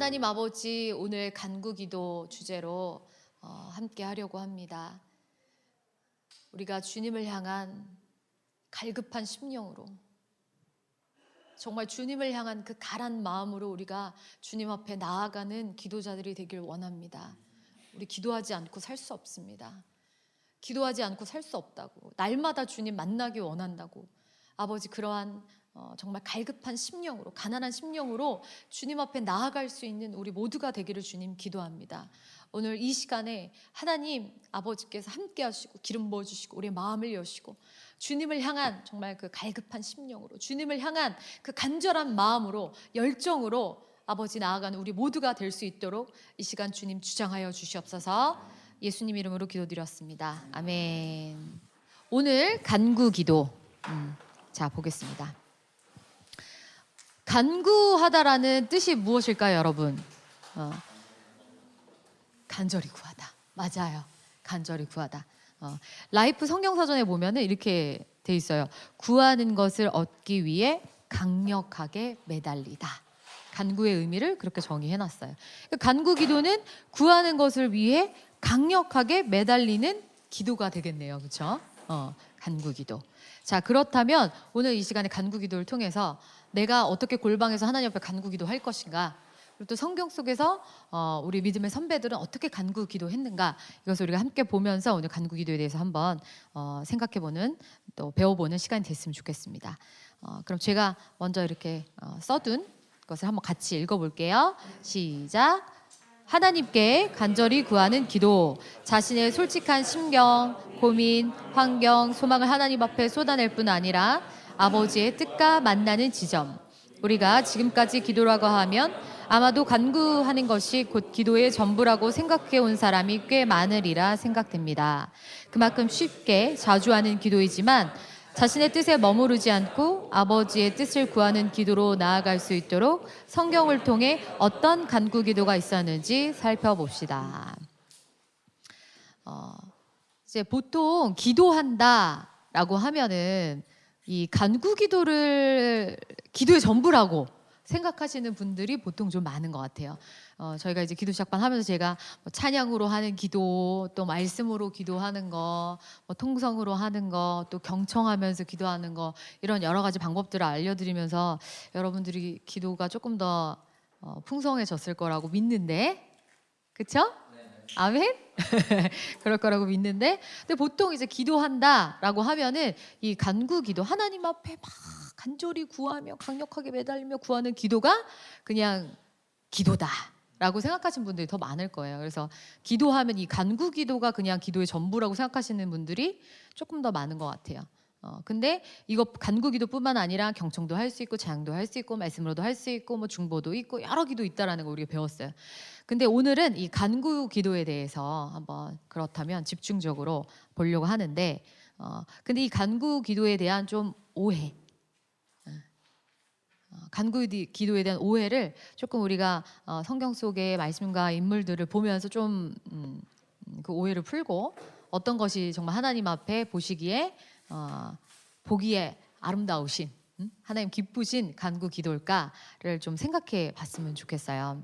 하나님 아버지, 오늘 간구기도 주제로 함께 하려고 합니다. 우리가 주님을 향한 갈급한 심령으로, 정말 주님을 향한 그 가란 마음으로 우리가 주님 앞에 나아가는 기도자들이 되길 원합니다. 우리 기도하지 않고 살 수 없습니다. 기도하지 않고 살 수 없다고, 날마다 주님 만나기 원한다고. 아버지, 그러한 정말 갈급한 심령으로, 가난한 심령으로 주님 앞에 나아갈 수 있는 우리 모두가 되기를 주님 기도합니다. 오늘 이 시간에 하나님 아버지께서 함께 하시고 기름 부어주시고 우리의 마음을 여시고 주님을 향한 정말 그 갈급한 심령으로, 주님을 향한 그 간절한 마음으로, 열정으로 아버지 나아가는 우리 모두가 될 수 있도록 이 시간 주님 주장하여 주시옵소서. 예수님 이름으로 기도드렸습니다. 아멘. 오늘 간구기도 자 보겠습니다. 간구하다라는 뜻이 무엇일까요, 여러분? 간절히 구하다. 맞아요. 간절히 구하다. 라이프 성경사전에 보면은 이렇게 돼 있어요. 구하는 것을 얻기 위해 강력하게 매달리다. 간구의 의미를 그렇게 정의해놨어요. 간구 기도는 구하는 것을 위해 강력하게 매달리는 기도가 되겠네요. 그렇죠? 간구 기도. 자, 그렇다면 오늘 이 시간에 간구 기도를 통해서 내가 어떻게 골방에서 하나님 앞에 간구 기도 할 것인가, 그리고 또 성경 속에서 우리 믿음의 선배들은 어떻게 간구 기도했는가, 이것을 우리가 함께 보면서 오늘 간구 기도에 대해서 한번 생각해보는, 또 배워보는 시간이 됐으면 좋겠습니다. 그럼 제가 먼저 이렇게 써둔 것을 한번 같이 읽어볼게요. 시작. 하나님께 간절히 구하는 기도. 자신의 솔직한 심경, 고민, 환경, 소망을 하나님 앞에 쏟아낼 뿐 아니라 아버지의 뜻과 만나는 지점. 우리가 지금까지 기도라고 하면 아마도 간구하는 것이 곧 기도의 전부라고 생각해 온 사람이 꽤 많으리라 생각됩니다. 그만큼 쉽게 자주 하는 기도이지만 자신의 뜻에 머무르지 않고 아버지의 뜻을 구하는 기도로 나아갈 수 있도록 성경을 통해 어떤 간구 기도가 있었는지 살펴봅시다. 이제 보통 기도한다라고 하면은 이 간구 기도를 기도의 전부라고 생각하시는 분들이 보통 좀 많은 것 같아요. 저희가 이제 기도 시작반 하면서 제가 뭐 찬양으로 하는 기도, 또 말씀으로 기도하는 거, 뭐 통성으로 하는 거, 또 경청하면서 기도하는 거, 이런 여러 가지 방법들을 알려드리면서 여러분들이 기도가 조금 더 풍성해졌을 거라고 믿는데, 그렇죠? 아멘? 그럴 거라고 믿는데, 근데 보통 이제 기도한다라고 하면은 이 간구 기도, 하나님 앞에 막 간절히 구하며 강력하게 매달리며 구하는 기도가 그냥 기도다라고 생각하시는 분들이 더 많을 거예요. 그래서 기도하면 이 간구 기도가 그냥 기도의 전부라고 생각하시는 분들이 조금 더 많은 것 같아요. 근데 이거 간구 기도뿐만 아니라 경청도 할 수 있고, 찬양도 할 수 있고, 말씀으로도 할 수 있고, 뭐 중보도 있고, 여러 기도 있다라는 거 우리가 배웠어요. 근데 오늘은 이 간구 기도에 대해서 한번 그렇다면 집중적으로 보려고 하는데, 근데 이 간구 기도에 대한 좀 오해, 간구 기도에 대한 오해를 조금 우리가 성경 속의 말씀과 인물들을 보면서 좀 그 오해를 풀고, 어떤 것이 정말 하나님 앞에 보시기에 보기에 아름다우신, 하나님 기쁘신 간구 기도일까를 좀 생각해 봤으면 좋겠어요.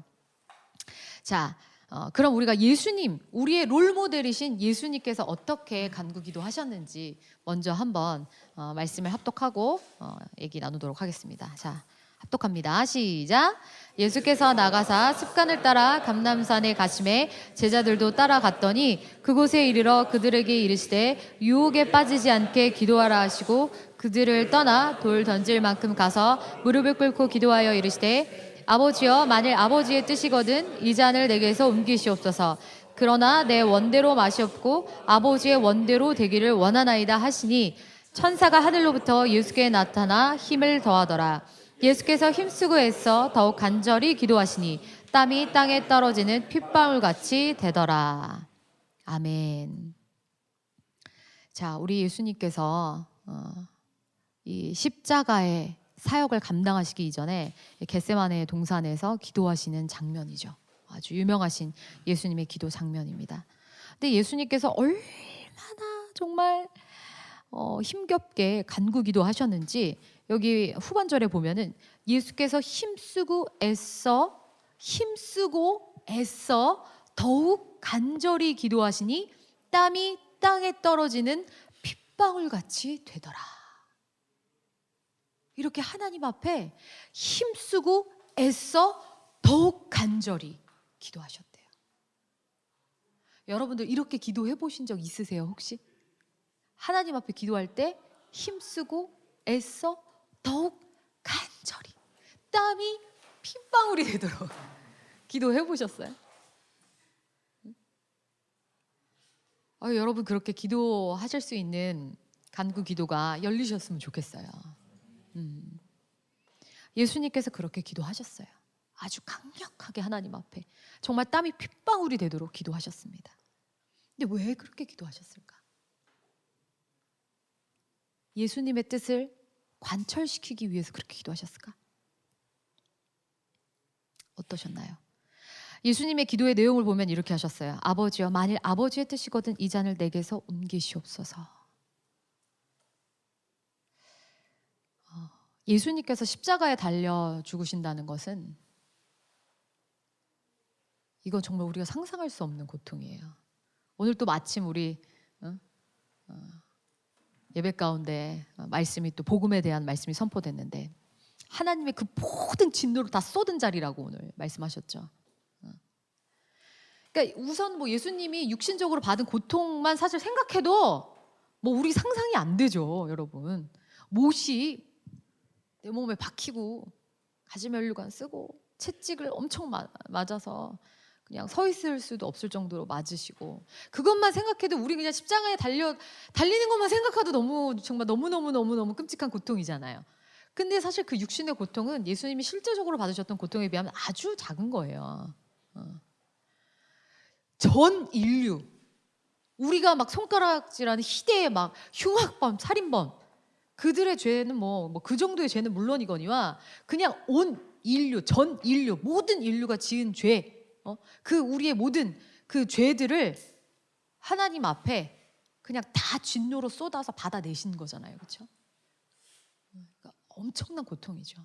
자, 그럼 우리가 예수님, 우리의 롤 모델이신 예수님께서 어떻게 간구 기도 하셨는지 먼저 한번 말씀을 합독하고 얘기 나누도록 하겠습니다. 자, 합독합니다. 시작. 예수께서 나가사 습관을 따라 감람산에 가심에 제자들도 따라갔더니 그곳에 이르러 그들에게 이르시되 유혹에 빠지지 않게 기도하라 하시고 그들을 떠나 돌 던질 만큼 가서 무릎을 꿇고 기도하여 이르시되 아버지여, 만일 아버지의 뜻이거든 이 잔을 내게서 옮기시옵소서. 그러나 내 원대로 마시옵고 아버지의 원대로 되기를 원하나이다 하시니 천사가 하늘로부터 예수께 나타나 힘을 더하더라. 예수께서 힘쓰고 애써 더욱 간절히 기도하시니 땀이 땅에 떨어지는 핏방울같이 되더라. 아멘. 자, 우리 예수님께서 이 십자가의 사역을 감당하시기 이전에 겟세마네 동산에서 기도하시는 장면이죠. 아주 유명하신 예수님의 기도 장면입니다. 근데 예수님께서 얼마나 정말 힘겹게 간구 기도하셨는지 여기 후반절에 보면은 예수께서 힘쓰고 애써 힘쓰고 애써 더욱 간절히 기도하시니 땀이 땅에 떨어지는 핏방울같이 되더라. 이렇게 하나님 앞에 힘쓰고 애써 더욱 간절히 기도하셨대요. 여러분들 이렇게 기도해 보신 적 있으세요 혹시? 하나님 앞에 기도할 때 힘쓰고 애써 더욱 간절히 땀이 핏방울이 되도록 기도해 보셨어요? 여러분 그렇게 기도하실 수 있는 간구 기도가 열리셨으면 좋겠어요. 예수님께서 그렇게 기도하셨어요. 아주 강력하게 하나님 앞에 정말 땀이 핏방울이 되도록 기도하셨습니다. 근데 왜 그렇게 기도하셨을까? 예수님의 뜻을 관철시키기 위해서 그렇게 기도하셨을까? 어떠셨나요? 예수님의 기도의 내용을 보면 이렇게 하셨어요. 아버지여, 만일 아버지의 뜻이거든 이 잔을 내게서 옮기시옵소서. 예수님께서 십자가에 달려 죽으신다는 것은 이건 정말 우리가 상상할 수 없는 고통이에요. 오늘 또 마침 우리 예배 가운데 말씀이 또 복음에 대한 말씀이 선포됐는데 하나님의 그 모든 진노를 다 쏟은 자리라고 오늘 말씀하셨죠. 그러니까 우선 뭐 예수님이 육신적으로 받은 고통만 사실 생각해도 뭐 우리 상상이 안 되죠, 여러분. 못이 내 몸에 박히고 가지면류관 쓰고 채찍을 엄청 맞아서 그냥 서 있을 수도 없을 정도로 맞으시고 그것만 생각해도 우리 그냥 십자가에 달리는 것만 생각해도 정말 너무 끔찍한 고통이잖아요. 근데 사실 그 육신의 고통은 예수님이 실제적으로 받으셨던 고통에 비하면 아주 작은 거예요. 전 인류 우리가 막 손가락질하는 희대의 막 흉악범, 살인범 그들의 죄는 뭐 그 정도의 죄는 물론이거니와 그냥 온 인류, 전 인류 모든 인류가 지은 죄 그 우리의 모든 그 죄들을 하나님 앞에 그냥 다 진노로 쏟아서 받아내신 거잖아요. 그렇죠? 그러니까 엄청난 고통이죠.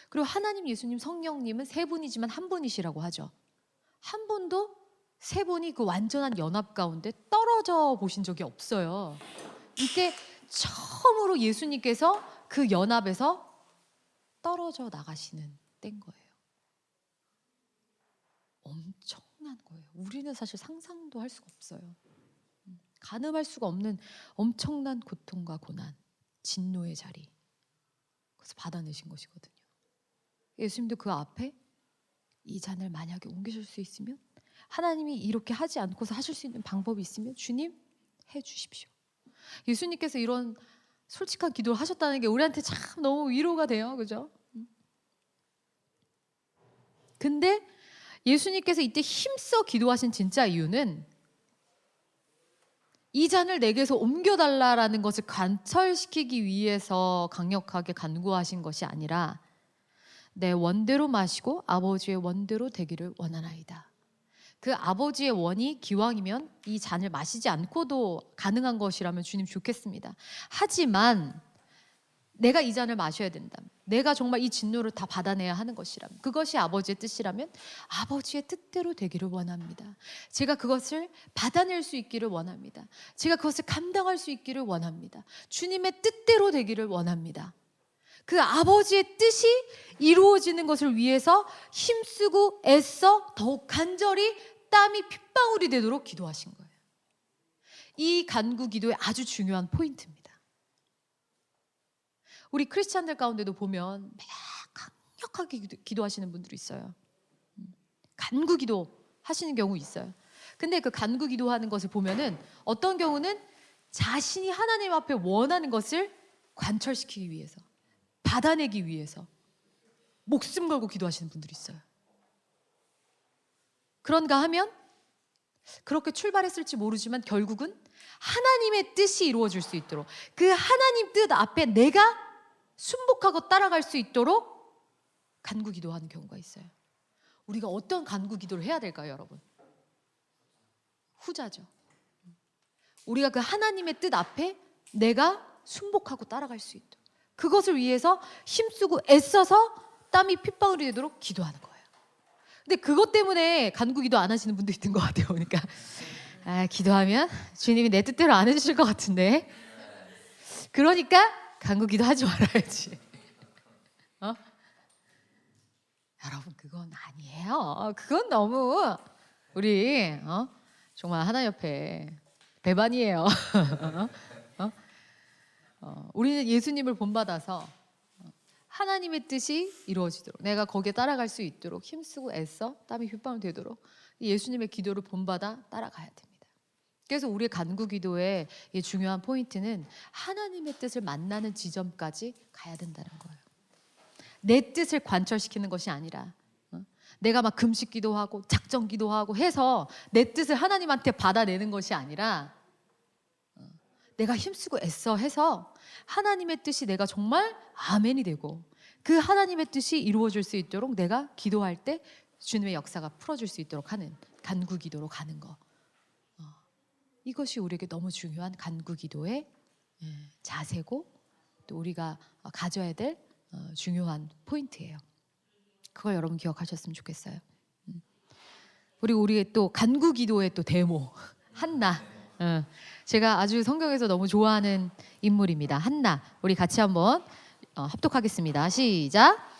그리고 하나님, 예수님, 성령님은 세 분이지만 한 분이시라고 하죠. 한 분도 세 분이 그 완전한 연합 가운데 떨어져 보신 적이 없어요. 이때 처음으로 예수님께서 그 연합에서 떨어져 나가시는 때인 거예요. 엄청난 거예요. 우리는 사실 상상도 할 수가 없어요. 가늠할 수가 없는 엄청난 고통과 고난, 진노의 자리. 그래서 받아내신 것이거든요. 예수님도 그 앞에 이 잔을 만약에 옮기실 수 있으면 하나님이 이렇게 하지 않고서 하실 수 있는 방법이 있으면 주님 해 주십시오. 예수님께서 이런 솔직한 기도를 하셨다는 게 우리한테 참 너무 위로가 돼요. 그죠? 근데 예수님께서 이때 힘써 기도하신 진짜 이유는 이 잔을 내게서 옮겨달라라는 것을 관철시키기 위해서 강력하게 간구하신 것이 아니라 내 원대로 마시고 아버지의 원대로 되기를 원하나이다. 그 아버지의 원이 기왕이면 이 잔을 마시지 않고도 가능한 것이라면 주님 좋겠습니다. 하지만 내가 이 잔을 마셔야 된다면, 내가 정말 이 진노를 다 받아내야 하는 것이라면, 그것이 아버지의 뜻이라면 아버지의 뜻대로 되기를 원합니다. 제가 그것을 받아낼 수 있기를 원합니다. 제가 그것을 감당할 수 있기를 원합니다. 주님의 뜻대로 되기를 원합니다. 그 아버지의 뜻이 이루어지는 것을 위해서 힘쓰고 애써 더욱 간절히 땀이 핏방울이 되도록 기도하신 거예요. 이 간구 기도의 아주 중요한 포인트입니다. 우리 크리스찬들 가운데도 보면 막 강력하게 기도하시는 분들이 있어요. 간구 기도 하시는 경우 있어요. 근데 그 간구 기도하는 것을 보면은 어떤 경우는 자신이 하나님 앞에 원하는 것을 관철시키기 위해서, 받아내기 위해서 목숨 걸고 기도하시는 분들이 있어요. 그런가 하면 그렇게 출발했을지 모르지만 결국은 하나님의 뜻이 이루어질 수 있도록, 그 하나님 뜻 앞에 내가 순복하고 따라갈 수 있도록 간구 기도하는 경우가 있어요. 우리가 어떤 간구 기도를 해야 될까요, 여러분? 후자죠. 우리가 그 하나님의 뜻 앞에 내가 순복하고 따라갈 수 있도록, 그것을 위해서 힘쓰고 애써서 땀이 핏방울이 되도록 기도하는 거예요. 근데 그것 때문에 간구기도 안 하시는 분도 있는 것 같아요. 그러니까 기도하면 주님이 내 뜻대로 안 해주실 것 같은데, 그러니까 간구기도 하지 말아야지. 여러분, 그건 아니에요. 그건 너무 우리 정말 하나님 옆에 배반이에요. 우리는 예수님을 본받아서 하나님의 뜻이 이루어지도록, 내가 거기에 따라갈 수 있도록 힘쓰고 애써 땀이 휘방울 되도록 예수님의 기도를 본받아 따라가야 됩니다. 그래서 우리의 간구 기도의 중요한 포인트는 하나님의 뜻을 만나는 지점까지 가야 된다는 거예요. 내 뜻을 관철시키는 것이 아니라 내가 막 금식 기도하고 작정 기도하고 해서 내 뜻을 하나님한테 받아내는 것이 아니라 내가 힘쓰고 애써 해서 하나님의 뜻이 내가 정말 아멘이 되고 그 하나님의 뜻이 이루어질 수 있도록 내가 기도할 때 주님의 역사가 풀어줄 수 있도록 하는 간구 기도로 가는 거. 이것이 우리에게 너무 중요한 간구 기도의 자세고 또 우리가 가져야 될 중요한 포인트예요. 그걸 여러분 기억하셨으면 좋겠어요. 그리고 우리의 또 간구 기도의 또 데모 한나. 제가 아주 성경에서 너무 좋아하는 인물입니다. 한나. 우리 같이 한번 합독하겠습니다. 시작.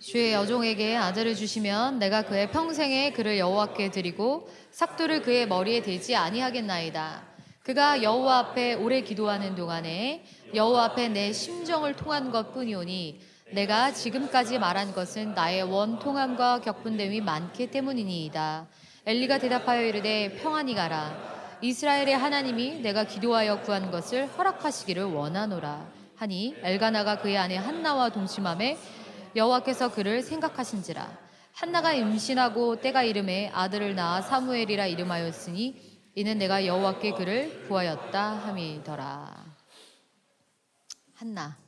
주의 여종에게 아들을 주시면 내가 그의 평생에 그를 여호와께 드리고 삭도를 그의 머리에 대지 아니하겠나이다. 그가 여호와 앞에 오래 기도하는 동안에 여호와 앞에 내 심정을 통한 것뿐이오니 내가 지금까지 말한 것은 나의 원통함과 격분됨이 많기 때문이니이다. 엘리가 대답하여 이르되 평안히 가라. 이스라엘의 하나님이 내가 기도하여 구한 것을 허락하시기를 원하노라 하니 엘가나가 그의 아내 한나와 동침하매 여호와께서 그를 생각하신지라. 한나가 임신하고 때가 이름에 아들을 낳아 사무엘이라 이름하였으니 이는 내가 여호와께 그를 구하였다 함이더라. 한나.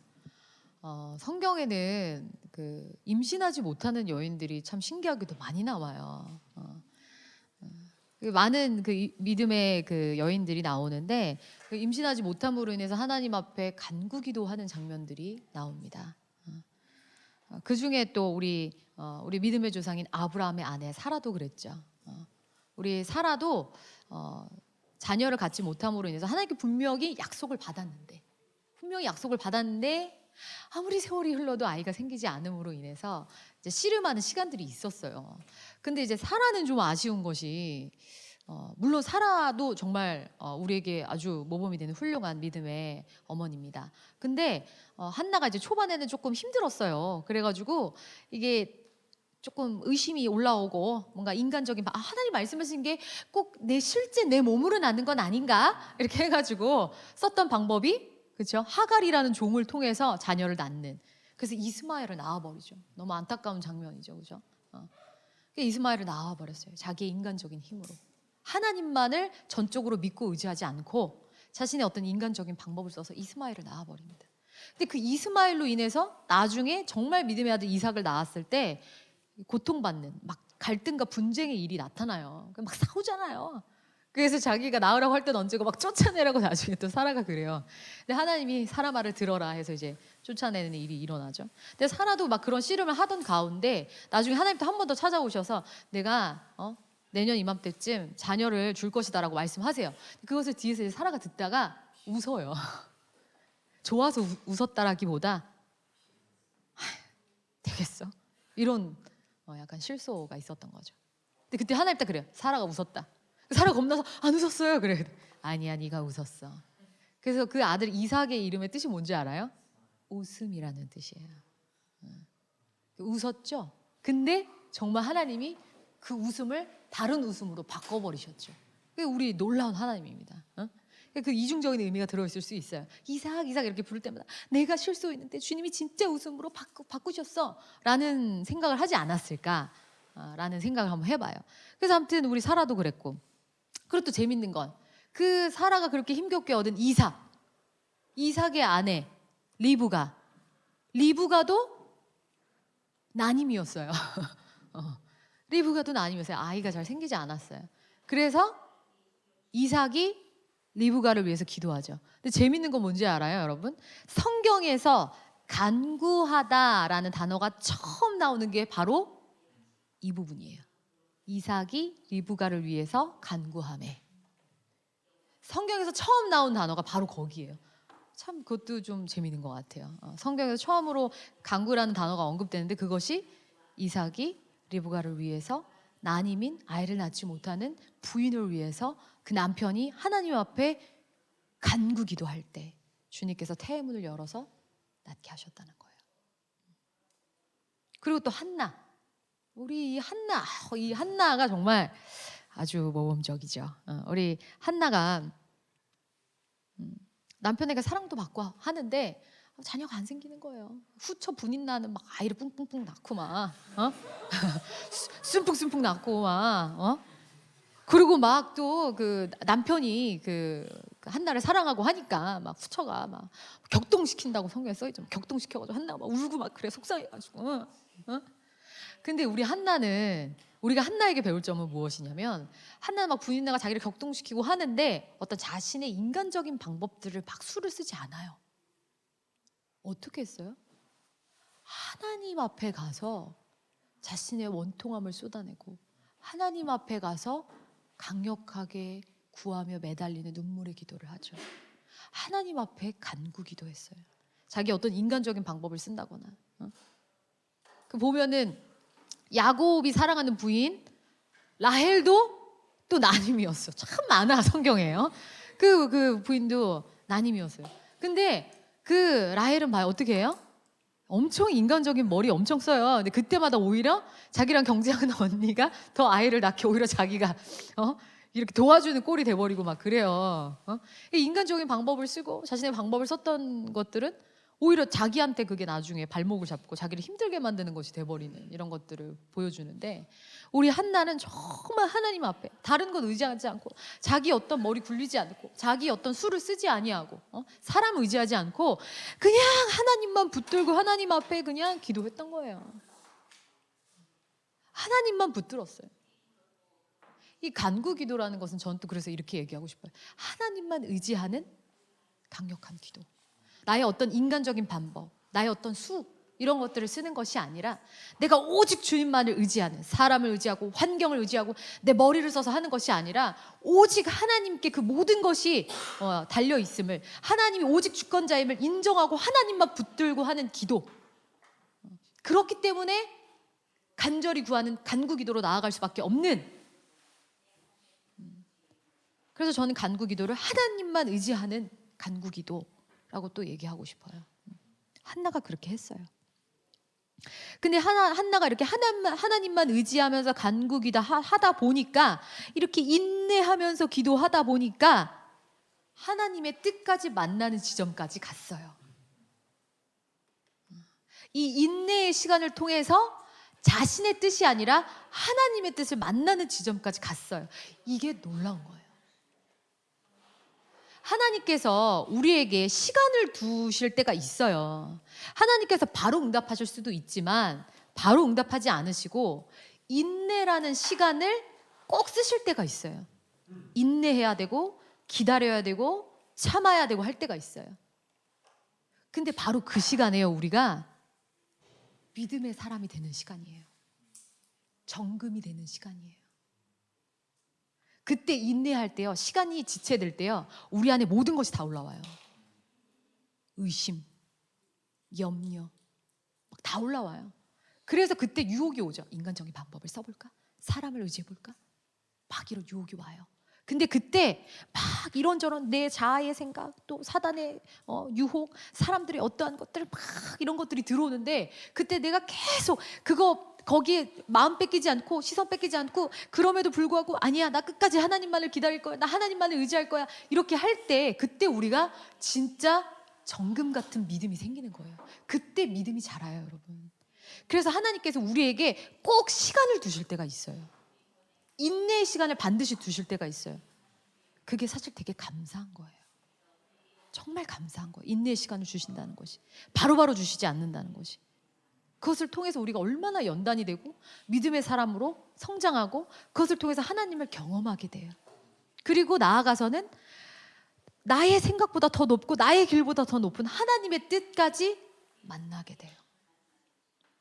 성경에는 그 임신하지 못하는 여인들이 참 신기하게도 많이 나와요. 많은 그 믿음의 그 여인들이 나오는데 그 임신하지 못함으로 인해서 하나님 앞에 간구기도하는 장면들이 나옵니다. 그 중에 또 우리 믿음의 조상인 아브라함의 아내 사라도 그랬죠. 우리 사라도 자녀를 갖지 못함으로 인해서 하나님께 분명히 약속을 받았는데 아무리 세월이 흘러도 아이가 생기지 않음으로 인해서 이제 씨름하는 시간들이 있었어요. 근데 이제 사라는 좀 아쉬운 것이 물론 사라도 정말 우리에게 아주 모범이 되는 훌륭한 믿음의 어머니입니다. 근데 한나가 이제 초반에는 조금 힘들었어요. 그래가지고 이게 조금 의심이 올라오고 뭔가 인간적인 하나님 말씀하신 게 꼭 실제 내 몸으로 낳는 건 아닌가 이렇게 해가지고 썼던 방법이 그렇죠? 하갈이라는 종을 통해서 자녀를 낳는. 그래서 이스마엘을 낳아버리죠. 너무 안타까운 장면이죠, 그렇죠? 이스마엘을 낳아버렸어요. 자기의 인간적인 힘으로. 하나님만을 전적으로 믿고 의지하지 않고 자신의 어떤 인간적인 방법을 써서 이스마엘을 낳아버립니다. 근데 그 이스마엘로 인해서 나중에 정말 믿음의 아들 이삭을 낳았을 때 고통받는 막 갈등과 분쟁의 일이 나타나요. 막 싸우잖아요. 그래서 자기가 낳으라고 할 땐 언제고 막 쫓아내라고 나중에 또 사라가 그래요. 근데 하나님이 사라 말을 들어라 해서 이제 쫓아내는 일이 일어나죠. 근데 사라도 막 그런 씨름을 하던 가운데 나중에 하나님 또 한 번 더 찾아오셔서 내가 내년 이맘때쯤 자녀를 줄 것이다라고 말씀하세요. 그것을 뒤에서 이제 사라가 듣다가 웃어요. 좋아서 웃었다라기보다 되겠어? 이런 약간 실소가 있었던 거죠. 근데 그때 하나님 딱 그래요. 사라가 웃었다. 사라 겁나서 안 웃었어요. 그래. 아니야, 네가 웃었어. 그래서 그 아들 이삭의 이름의 뜻이 뭔지 알아요? 웃음이라는 뜻이에요. 웃었죠. 근데 정말 하나님이 그 웃음을 다른 웃음으로 바꿔버리셨죠. 그게 우리 놀라운 하나님입니다. 그 이중적인 의미가 들어있을 수 있어요. 이삭 이렇게 부를 때마다 내가 실수했는데 주님이 진짜 웃음으로 바꾸셨어 라는 생각을 하지 않았을까 라는 생각을 한번 해봐요. 그래서 아무튼 우리 사라도 그랬고, 그리고 또 재밌는 건 그 사라가 그렇게 힘겹게 얻은 이삭의 아내 리브가도 난임이었어요. 리브가도 난임이었어요. 아이가 잘 생기지 않았어요. 그래서 이삭이 리브가를 위해서 기도하죠. 근데 재밌는 건 뭔지 알아요, 여러분? 성경에서 간구하다라는 단어가 처음 나오는 게 바로 이 부분이에요. 이삭이 리브가를 위해서 간구하매. 성경에서 처음 나온 단어가 바로 거기예요. 참 그것도 좀 재밌는 것 같아요. 성경에서 처음으로 간구라는 단어가 언급되는데 그것이 이삭이 리브가를 위해서 난임인 아이를 낳지 못하는 부인을 위해서 그 남편이 하나님 앞에 간구 기도할 때 주님께서 태문을 열어서 낳게 하셨다는 거예요. 그리고 또 한나, 우리 이 한나가 정말 아주 모범적이죠. 우리 한나가 남편에게 사랑도 받고 하는데 자녀가 안 생기는 거예요. 후처 분인 나는 막 아이를 뿡뿡뿡 낳고 막 숨풍숨풍 낳고 막 그리고 막 또 그 남편이 그 한나를 사랑하고 하니까 막 후처가 막 격동시킨다고 성경에 써 있죠. 격동시켜가지고 한나가 막 울고 막 그래 속상해가지고. 근데 우리가 한나에게 배울 점은 무엇이냐면 한나는 막 부인나가 자기를 격동시키고 하는데 어떤 자신의 인간적인 방법들을 막 수를 쓰지 않아요. 어떻게 했어요? 하나님 앞에 가서 자신의 원통함을 쏟아내고 하나님 앞에 가서 강력하게 구하며 매달리는 눈물의 기도를 하죠. 하나님 앞에 간구 기도했어요. 자기 어떤 인간적인 방법을 쓴다거나. 그 보면은 야곱이 사랑하는 부인 라헬도 또 난임이었어. 참 많아 성경에요. 그 부인도 난임이었어요. 근데 그 라헬은 봐요. 어떻게 해요? 엄청 인간적인 머리 엄청 써요. 근데 그때마다 오히려 자기랑 경쟁하는 언니가 더 아이를 낳게 오히려 자기가 이렇게 도와주는 꼴이 돼버리고 막 그래요. 인간적인 방법을 쓰고 자신의 방법을 썼던 것들은 오히려 자기한테 그게 나중에 발목을 잡고 자기를 힘들게 만드는 것이 돼버리는 이런 것들을 보여주는데 우리 한나는 정말 하나님 앞에 다른 것 의지하지 않고 자기 어떤 머리 굴리지 않고 자기 어떤 수를 쓰지 아니하고 사람 의지하지 않고 그냥 하나님만 붙들고 하나님 앞에 그냥 기도했던 거예요. 하나님만 붙들었어요. 이 간구 기도라는 것은 저는 또 그래서 이렇게 얘기하고 싶어요. 하나님만 의지하는 강력한 기도. 나의 어떤 인간적인 방법, 나의 어떤 수 이런 것들을 쓰는 것이 아니라 내가 오직 주님만을 의지하는, 사람을 의지하고 환경을 의지하고 내 머리를 써서 하는 것이 아니라 오직 하나님께 그 모든 것이 달려 있음을, 하나님이 오직 주권자임을 인정하고 하나님만 붙들고 하는 기도. 그렇기 때문에 간절히 구하는 간구 기도로 나아갈 수밖에 없는. 그래서 저는 간구 기도를 하나님만 의지하는 간구 기도라고 또 얘기하고 싶어요. 한나가 그렇게 했어요. 근데 한나가 이렇게 하나님만 의지하면서 간구 기도 하다 보니까 이렇게 인내하면서 기도하다 보니까 하나님의 뜻까지 만나는 지점까지 갔어요. 이 인내의 시간을 통해서 자신의 뜻이 아니라 하나님의 뜻을 만나는 지점까지 갔어요. 이게 놀라운 거예요. 하나님께서 우리에게 시간을 두실 때가 있어요. 하나님께서 바로 응답하실 수도 있지만 바로 응답하지 않으시고 인내라는 시간을 꼭 쓰실 때가 있어요. 인내해야 되고 기다려야 되고 참아야 되고 할 때가 있어요. 근데 바로 그 시간에요, 우리가 믿음의 사람이 되는 시간이에요. 정금이 되는 시간이에요. 그때 인내할 때요, 시간이 지체될 때요, 우리 안에 모든 것이 다 올라와요. 의심, 염려 막 다 올라와요. 그래서 그때 유혹이 오죠. 인간적인 방법을 써볼까? 사람을 의지해볼까? 막 이런 유혹이 와요. 근데 그때 막 이런저런 내 자아의 생각, 또 사단의 유혹, 사람들의 어떠한 것들 막 이런 것들이 들어오는데 그때 내가 계속 거기에 마음 뺏기지 않고 시선 뺏기지 않고 그럼에도 불구하고 아니야, 나 끝까지 하나님만을 기다릴 거야, 나 하나님만을 의지할 거야, 이렇게 할 때 그때 우리가 진짜 정금 같은 믿음이 생기는 거예요. 그때 믿음이 자라요, 여러분. 그래서 하나님께서 우리에게 꼭 시간을 두실 때가 있어요. 인내의 시간을 반드시 두실 때가 있어요. 그게 사실 되게 감사한 거예요. 정말 감사한 거예요. 인내의 시간을 주신다는 것이, 바로바로 주시지 않는다는 것이. 그것을 통해서 우리가 얼마나 연단이 되고 믿음의 사람으로 성장하고 그것을 통해서 하나님을 경험하게 돼요. 그리고 나아가서는 나의 생각보다 더 높고 나의 길보다 더 높은 하나님의 뜻까지 만나게 돼요.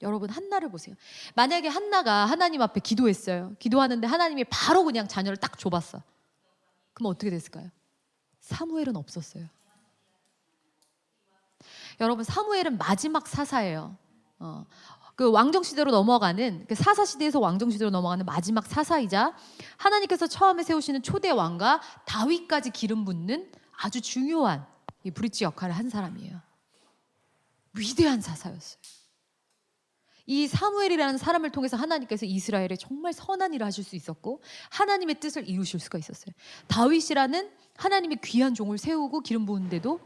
여러분, 한나를 보세요. 만약에 한나가 하나님 앞에 기도했어요. 기도하는데 하나님이 바로 그냥 자녀를 딱 줘봤어. 그럼 어떻게 됐을까요? 사무엘은 없었어요. 여러분, 사무엘은 마지막 사사예요. 그 왕정시대로 넘어가는, 그 사사시대에서 왕정시대로 넘어가는 마지막 사사이자 하나님께서 처음에 세우시는 초대 왕과 다윗까지 기름 붓는 아주 중요한 이 브릿지 역할을 한 사람이에요. 위대한 사사였어요. 이 사무엘이라는 사람을 통해서 하나님께서 이스라엘에 정말 선한 일을 하실 수 있었고 하나님의 뜻을 이루실 수가 있었어요. 다윗이라는 하나님의 귀한 종을 세우고 기름 부은데도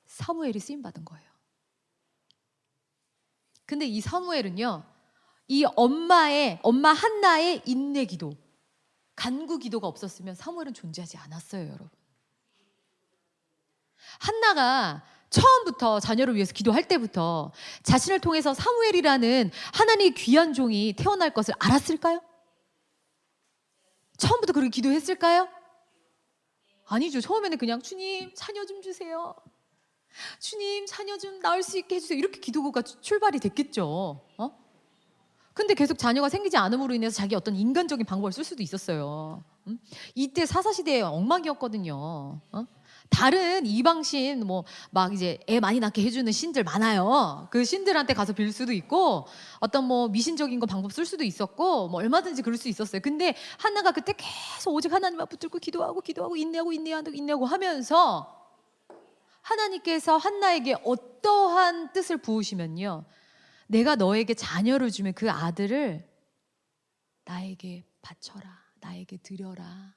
사무엘이 쓰임받은 거예요. 근데 이 사무엘은요, 이 엄마 한나의 인내 기도, 간구 기도가 없었으면 사무엘은 존재하지 않았어요, 여러분. 한나가 처음부터 자녀를 위해서 기도할 때부터 자신을 통해서 사무엘이라는 하나님의 귀한 종이 태어날 것을 알았을까요? 처음부터 그렇게 기도했을까요? 아니죠. 처음에는 그냥 주님 자녀 좀 주세요. 주님 자녀 좀 낳을 수 있게 해주세요. 이렇게 기도가 출발이 됐겠죠. 근데 계속 자녀가 생기지 않음으로 인해서 자기 어떤 인간적인 방법을 쓸 수도 있었어요. 이때 사사시대의 엉망이었거든요. 다른 이방신 막 이제 애 많이 낳게 해주는 신들 많아요. 그 신들한테 가서 빌 수도 있고 어떤 미신적인 거 방법 쓸 수도 있었고 얼마든지 그럴 수 있었어요. 근데 한나가 그때 계속 오직 하나님 앞 붙들고 기도하고 인내하고 하면서 하나님께서 한나에게 어떠한 뜻을 부으시면요, 내가 너에게 자녀를 주면 그 아들을 나에게 바쳐라, 나에게 드려라.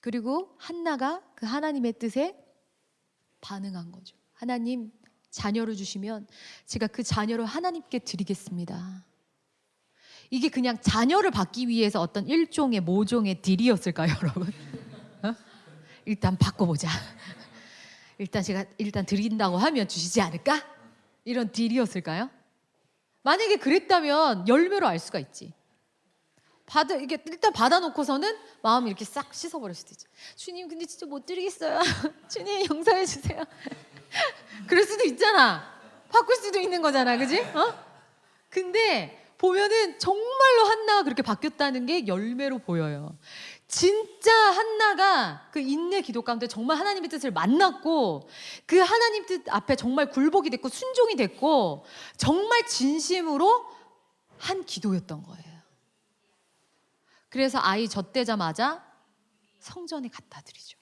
그리고 한나가 그 하나님의 뜻에 반응한 거죠. 하나님 자녀를 주시면 제가 그 자녀를 하나님께 드리겠습니다. 이게 그냥 자녀를 받기 위해서 어떤 일종의 모종의 딜이었을까요, 여러분? 일단 바꿔보자. 일단 드린다고 하면 주시지 않을까? 이런 딜이었을까요? 만약에 그랬다면 열매로 알 수가 있지. 이게 일단 받아놓고서는 마음이 이렇게 싹 씻어버릴 수도 있죠. 주님 근데 진짜 못 드리겠어요. 주님 용서해 주세요. 그럴 수도 있잖아. 바꿀 수도 있는 거잖아, 그지? 근데 보면은 정말로 한나가 그렇게 바뀌었다는 게 열매로 보여요. 진짜 한나가 그 인내 기도 가운데 정말 하나님의 뜻을 만났고 그 하나님 뜻 앞에 정말 굴복이 됐고 순종이 됐고 정말 진심으로 한 기도였던 거예요. 그래서 아이 젖대자마자 성전에 갖다 드리죠.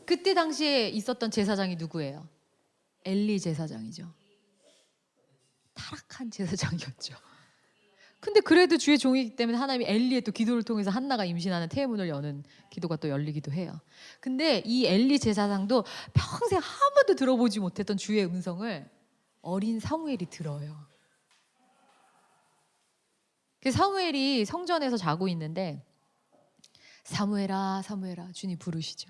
그때 당시에 있었던 제사장이 누구예요? 엘리 제사장이죠. 타락한 제사장이었죠. 근데 그래도 주의 종이기 때문에 하나님이 엘리의 또 기도를 통해서 한나가 임신하는 태문을 여는 기도가 또 열리기도 해요. 근데 이 엘리 제사장도 평생 한 번도 들어보지 못했던 주의 음성을 어린 사무엘이 들어요. 그 사무엘이 성전에서 자고 있는데 사무엘아 사무엘아 주님 부르시죠.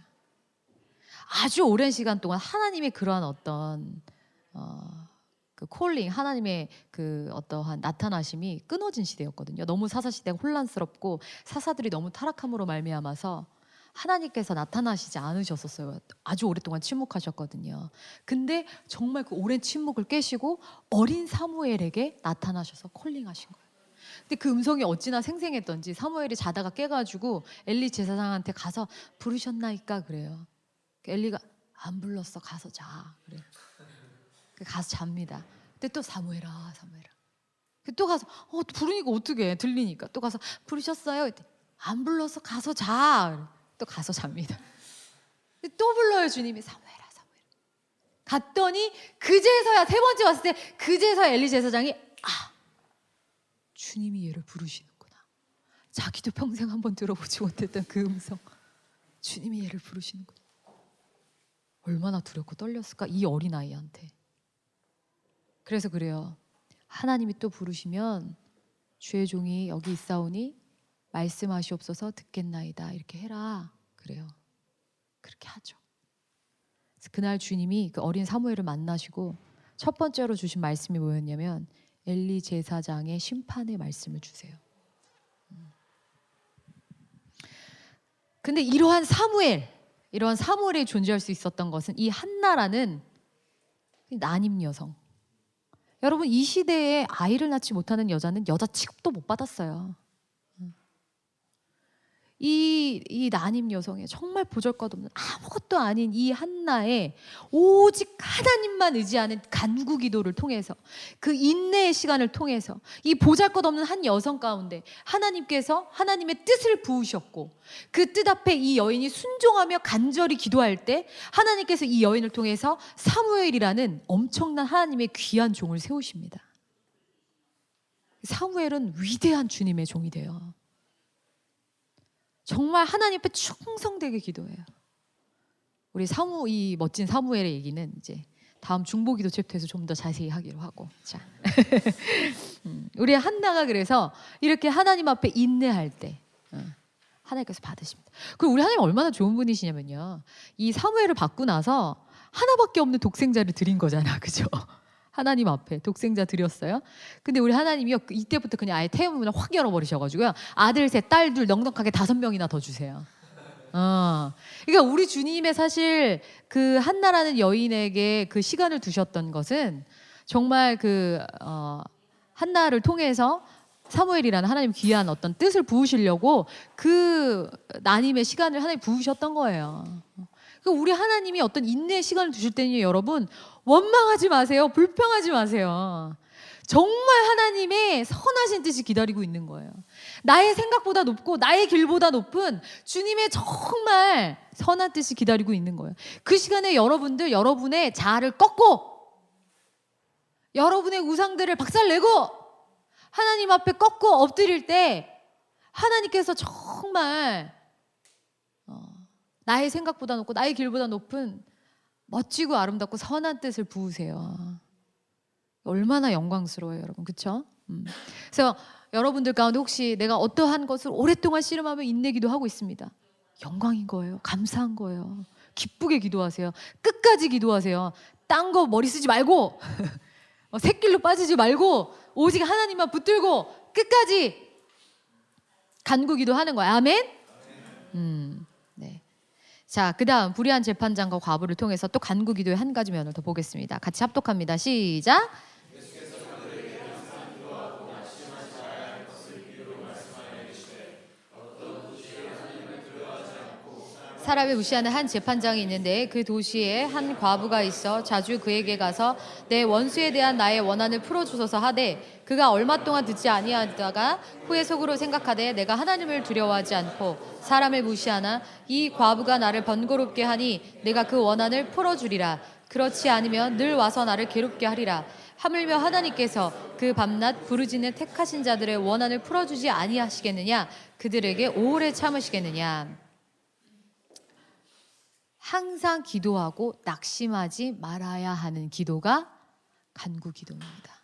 아주 오랜 시간 동안 하나님의 그러한 어떤 그 콜링, 하나님의 그 어떠한 나타나심이 끊어진 시대였거든요. 너무 사사시대가 혼란스럽고 사사들이 너무 타락함으로 말미암아서 하나님께서 나타나시지 않으셨었어요. 아주 오랫동안 침묵하셨거든요. 근데 정말 그 오랜 침묵을 깨시고 어린 사무엘에게 나타나셔서 콜링하신 거예요. 근데 그 음성이 어찌나 생생했던지 사무엘이 자다가 깨가지고 엘리 제사장한테 가서 부르셨나이까 그래요. 엘리가 안 불렀어, 가서 자 그래요. 가서 잡니다. 근데 또 사무엘아 사무엘아. 또 가서 부르니까 어떻게 들리니까 또 가서 부르셨어요. 안 불러서 가서 자. 또 가서 잡니다. 근데 또 불러요 주님이 사무엘아 사무엘아. 갔더니 그제서야 세 번째 왔을 때 그제서야 엘리 제사장이 주님이 얘를 부르시는구나. 자기도 평생 한번 들어보지 못했던 그 음성. 주님이 얘를 부르시는구나. 얼마나 두렵고 떨렸을까 이 어린아이한테. 그래서 그래요. 하나님이 또 부르시면 주의 종이 여기 있사오니 말씀하시옵소서 듣겠나이다. 이렇게 해라. 그래요. 그렇게 하죠. 그래서 그날 주님이 그 어린 사무엘을 만나시고 첫 번째로 주신 말씀이 뭐였냐면 엘리 제사장의 심판의 말씀을 주세요. 근데 이러한 사무엘이 존재할 수 있었던 것은 이 한나라는 난임 여성. 여러분, 이 시대에 아이를 낳지 못하는 여자는 여자 취급도 못 받았어요. 이 난임 여성의 정말 보잘것없는 아무것도 아닌 이 한나의 오직 하나님만 의지하는 간구 기도를 통해서, 그 인내의 시간을 통해서 이 보잘것없는 한 여성 가운데 하나님께서 하나님의 뜻을 부으셨고, 그 뜻 앞에 이 여인이 순종하며 간절히 기도할 때 하나님께서 이 여인을 통해서 사무엘이라는 엄청난 하나님의 귀한 종을 세우십니다. 사무엘은 위대한 주님의 종이 돼요. 정말 하나님 앞에 충성되게 기도해요. 우리 이 멋진 사무엘의 얘기는 이제 다음 중보기도 챕터에서 좀 더 자세히 하기로 하고. 자, 우리 한나가 그래서 이렇게 하나님 앞에 인내할 때 하나님께서 받으십니다. 그리고 우리 하나님 얼마나 좋은 분이시냐면요, 이 사무엘을 받고 나서 하나밖에 없는 독생자를 드린 거잖아, 그죠? 하나님 앞에 독생자 드렸어요. 근데 우리 하나님이요, 이때부터 그냥 아예 태음문을 확 열어버리셔가지고요, 아들 셋, 딸 둘, 넉넉하게 5명이나 더 주세요. 그러니까 우리 주님의 사실 그 한나라는 여인에게 그 시간을 두셨던 것은 정말 한나를 통해서 사무엘이라는 하나님 귀한 어떤 뜻을 부으시려고 그 난임의 시간을 하나님 부으셨던 거예요. 그러니까 우리 하나님이 어떤 인내의 시간을 두실 때는 여러분, 원망하지 마세요. 불평하지 마세요. 정말 하나님의 선하신 뜻이 기다리고 있는 거예요. 나의 생각보다 높고 나의 길보다 높은 주님의 정말 선한 뜻이 기다리고 있는 거예요. 그 시간에 여러분들 여러분의 자아를 꺾고 여러분의 우상들을 박살내고 하나님 앞에 꺾고 엎드릴 때 하나님께서 정말 나의 생각보다 높고 나의 길보다 높은 멋지고 아름답고 선한 뜻을 부으세요. 얼마나 영광스러워요, 여러분. 그렇죠? 그래서 여러분들 가운데 혹시 내가 어떠한 것을 오랫동안 씨름하며 인내기도 하고 있습니다. 영광인 거예요. 감사한 거예요. 기쁘게 기도하세요. 끝까지 기도하세요. 딴 거 머리 쓰지 말고 샛길로 빠지지 말고 오직 하나님만 붙들고 끝까지 간구 기도하는 거예요. 아멘? 네. 자, 그 다음 불의한 재판장과 과부를 통해서 또 간구 기도의 한 가지 면을 더 보겠습니다. 같이 합독합니다. 시작. 사람을 무시하는 한 재판장이 있는데 그 도시에 한 과부가 있어 자주 그에게 가서 내 원수에 대한 나의 원한을 풀어주소서 하되 그가 얼마 동안 듣지 아니하다가 후에 속으로 생각하되 내가 하나님을 두려워하지 않고 사람을 무시하나 이 과부가 나를 번거롭게 하니 내가 그 원한을 풀어주리라. 그렇지 않으면 늘 와서 나를 괴롭게 하리라. 하물며 하나님께서 그 밤낮 부르짖는 택하신 자들의 원한을 풀어주지 아니하시겠느냐. 그들에게 오래 참으시겠느냐. 항상 기도하고 낙심하지 말아야 하는 기도가 간구 기도입니다.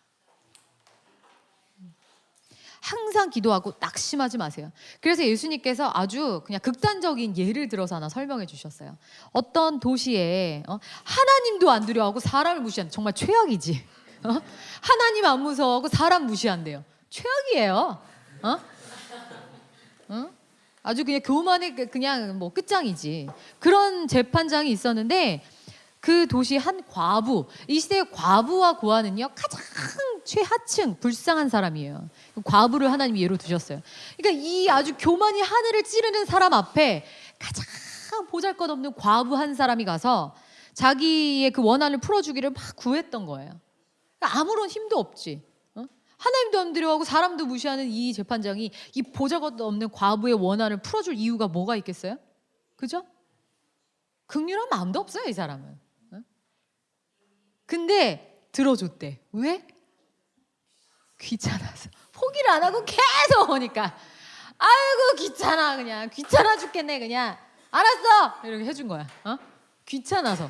항상 기도하고 낙심하지 마세요. 그래서 예수님께서 아주 그냥 극단적인 예를 들어서 하나 설명해 주셨어요. 어떤 도시에 하나님도 안 두려워하고 사람을 무시한다. 정말 최악이지. 하나님 안 무서워하고 사람 무시한대요. 최악이에요. 아주 그냥 교만의 그냥 뭐 끝장이지. 그런 재판장이 있었는데 그 도시 한 과부, 이 시대의 과부와 고아는요 가장 최하층 불쌍한 사람이에요. 과부를 하나님이 예로 두셨어요. 그러니까 이 아주 교만이 하늘을 찌르는 사람 앞에 가장 보잘것없는 과부 한 사람이 가서 자기의 그 원한을 풀어주기를 막 구했던 거예요. 그러니까 아무런 힘도 없지. 하나님도 안 두려워하고 사람도 무시하는 이 재판장이 이 보잘것없는 과부의 원한을 풀어줄 이유가 뭐가 있겠어요? 그죠? 긍휼한 마음도 없어요, 이 사람은. 근데 들어줬대. 왜? 귀찮아서. 포기를 안 하고 계속 오니까 아이고 귀찮아, 그냥 귀찮아 죽겠네, 그냥 알았어 이렇게 해준 거야. 귀찮아서.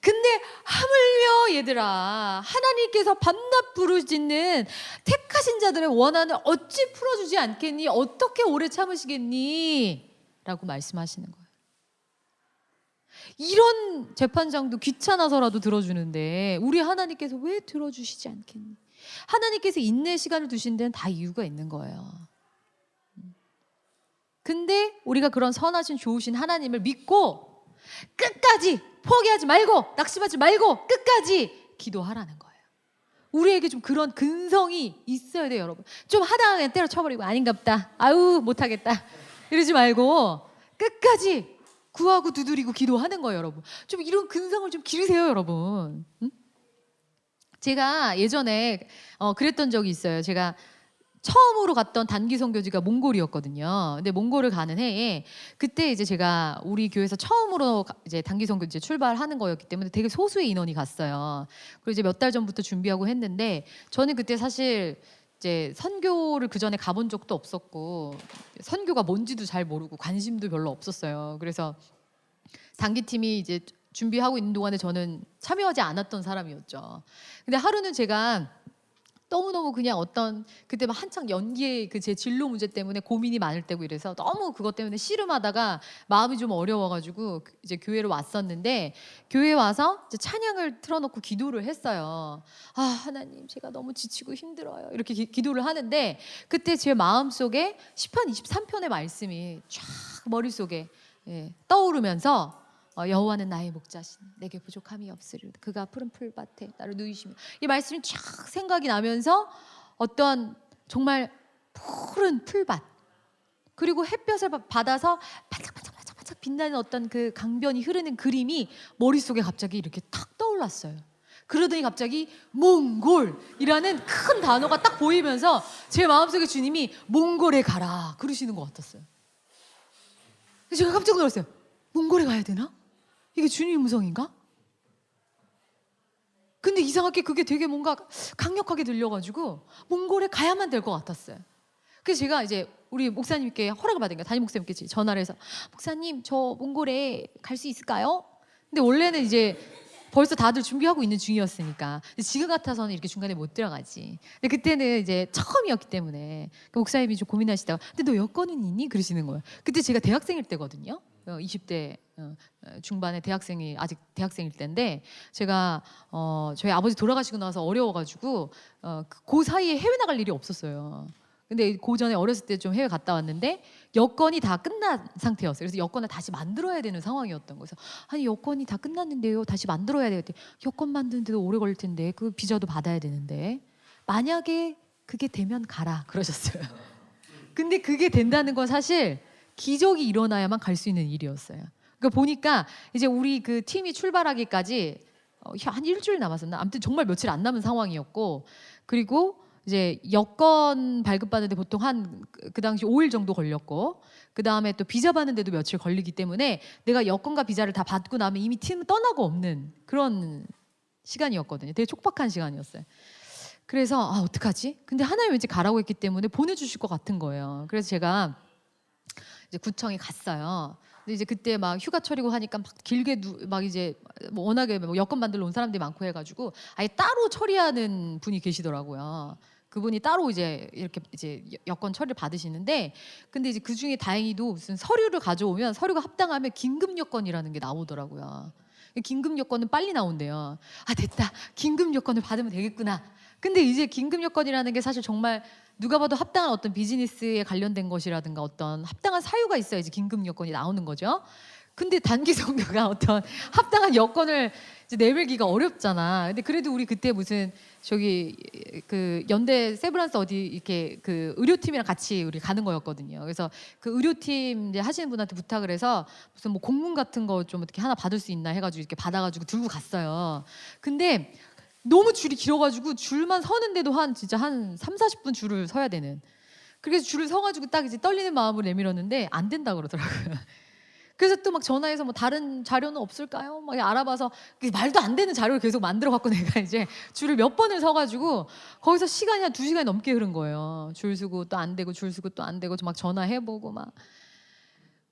근데 하물며 얘들아, 하나님께서 밤낮 부르짖는 택하신 자들의 원한을 어찌 풀어주지 않겠니? 어떻게 오래 참으시겠니? 라고 말씀하시는 거예요. 이런 재판장도 귀찮아서라도 들어주는데 우리 하나님께서 왜 들어주시지 않겠니? 하나님께서 인내 시간을 두신 데는 다 이유가 있는 거예요. 근데 우리가 그런 선하신 좋으신 하나님을 믿고 끝까지 포기하지 말고 낙심하지 말고 끝까지 기도하라는 거예요. 우리에게 좀 그런 근성이 있어야 돼요, 여러분. 좀 하다가 그냥 때려쳐버리고 아닌갑다, 아유 못하겠다 이러지 말고 끝까지 구하고 두드리고 기도하는 거예요, 여러분. 좀 이런 근성을 좀 기르세요, 여러분. 응? 제가 예전에 그랬던 적이 있어요. 제가 처음으로 갔던 단기 선교지가 몽골이었거든요. 근데 몽골을 가는 해에 그때 이제 제가 우리 교회에서 처음으로 이제 단기 선교지 출발하는 거였기 때문에 되게 소수의 인원이 갔어요. 그리고 이제 몇 달 전부터 준비하고 했는데 저는 그때 사실 이제 선교를 그 전에 가본 적도 없었고 선교가 뭔지도 잘 모르고 관심도 별로 없었어요. 그래서 단기팀이 이제 준비하고 있는 동안에 저는 참여하지 않았던 사람이었죠. 근데 하루는 제가 너무너무 그냥 어떤 그때 막 한창 연기의 그 제 진로 문제 때문에 고민이 많을 때고 이래서 너무 그것 때문에 씨름하다가 마음이 좀 어려워가지고 이제 교회로 왔었는데 교회에 와서 이제 찬양을 틀어놓고 기도를 했어요. 아 하나님 제가 너무 지치고 힘들어요 이렇게 기도를 하는데 그때 제 마음속에 시편 23편의 말씀이 쫙 머릿속에 떠오르면서 여호와는 나의 목자신 내게 부족함이 없으리로다. 그가 푸른 풀밭에 나를 누이시며 이 말씀이 쫙 생각이 나면서 어떤 정말 푸른 풀밭 그리고 햇볕을 받아서 반짝반짝 빛나는 어떤 그 강변이 흐르는 그림이 머릿속에 갑자기 이렇게 탁 떠올랐어요. 그러더니 갑자기 몽골이라는 큰 단어가 딱 보이면서 제 마음속에 주님이 몽골에 가라 그러시는 것 같았어요. 제가 깜짝 놀랐어요. 몽골에 가야 되나? 이게 주님의 음성인가? 근데 이상하게 그게 되게 뭔가 강력하게 들려가지고 몽골에 가야만 될 것 같았어요. 그래서 제가 이제 우리 목사님께 허락을 받은 거예요. 담임 목사님께 전화를 해서 목사님 저 몽골에 갈 수 있을까요? 근데 원래는 이제 벌써 다들 준비하고 있는 중이었으니까 지금 같아서는 이렇게 중간에 못 들어가지. 근데 그때는 이제 처음이었기 때문에 목사님이 좀 고민하시다가 근데 너 여권은 있니? 그러시는 거예요. 그때 제가 대학생일 때거든요. 20대 중반의 대학생이 아직 대학생일 때인데 제가 저희 아버지 돌아가시고 나서 어려워가지고 그 사이에 해외 나갈 일이 없었어요. 근데 그 전에 어렸을 때 좀 해외 갔다 왔는데 여건이 다 끝난 상태였어요. 그래서 여건을 다시 만들어야 되는 상황이었던 거예요. 그래서 아니 여건이 다 끝났는데요. 다시 만들어야 돼요. 여건 만드는데도 오래 걸릴 텐데 그 비자도 받아야 되는데 만약에 그게 되면 가라 그러셨어요. 근데 그게 된다는 건 사실 기적이 일어나야만 갈 수 있는 일이었어요. 그러니까 보니까 이제 우리 그 팀이 출발하기까지 한 일주일 남았었나? 아무튼 정말 며칠 안 남은 상황이었고 그리고 이제 여권 발급받는데 보통 한 그 당시 5일 정도 걸렸고 그 다음에 또 비자 받는데도 며칠 걸리기 때문에 내가 여권과 비자를 다 받고 나면 이미 팀은 떠나고 없는 그런 시간이었거든요. 되게 촉박한 시간이었어요. 그래서 아 어떡하지? 근데 하나님 왠지 가라고 했기 때문에 보내주실 것 같은 거예요. 그래서 제가 이제 구청에 갔어요. 근데 이제 그때 막 휴가철이고 하니까 막 길게 막 이제 뭐 워낙에 뭐 여권 만들러 온 사람들이 많고 해가지고 아예 따로 처리하는 분이 계시더라고요. 그분이 따로 이제 이렇게 이제 여권 처리를 받으시는데 근데 이제 그 중에 다행히도 무슨 서류를 가져오면 서류가 합당하면 긴급 여권이라는 게 나오더라고요. 긴급 여권은 빨리 나온대요. 아 됐다. 긴급 여권을 받으면 되겠구나. 근데 이제 긴급 여권이라는 게 사실 정말 누가 봐도 합당한 어떤 비즈니스에 관련된 것이라든가 어떤 합당한 사유가 있어야지 긴급 여건이 나오는 거죠. 근데 단기 선교가 어떤 합당한 여건을 이제 내밀기가 어렵잖아. 근데 그래도 우리 그때 무슨 저기 그 연대 세브란스 어디 이렇게 그 의료팀이랑 같이 우리 가는 거였거든요. 그래서 그 의료팀 이제 하시는 분한테 부탁을 해서 무슨 뭐 공문 같은 거 좀 어떻게 하나 받을 수 있나 해가지고 이렇게 받아가지고 들고 갔어요. 근데 너무 줄이 길어가지고 줄만 서는데도 한 진짜 한 30-40분 줄을 서야 되는. 그래서 줄을 서가지고 딱 이제 떨리는 마음으로 내밀었는데 안 된다 그러더라고요. 그래서 또 막 전화해서 뭐 다른 자료는 없을까요? 막 알아봐서 말도 안 되는 자료를 계속 만들어 갖고 내가 이제 줄을 몇 번을 서가지고 거기서 시간이 한 2시간이 넘게 흐른 거예요. 줄 서고 또 안 되고 줄 서고 또 안 되고 막 전화해보고 막.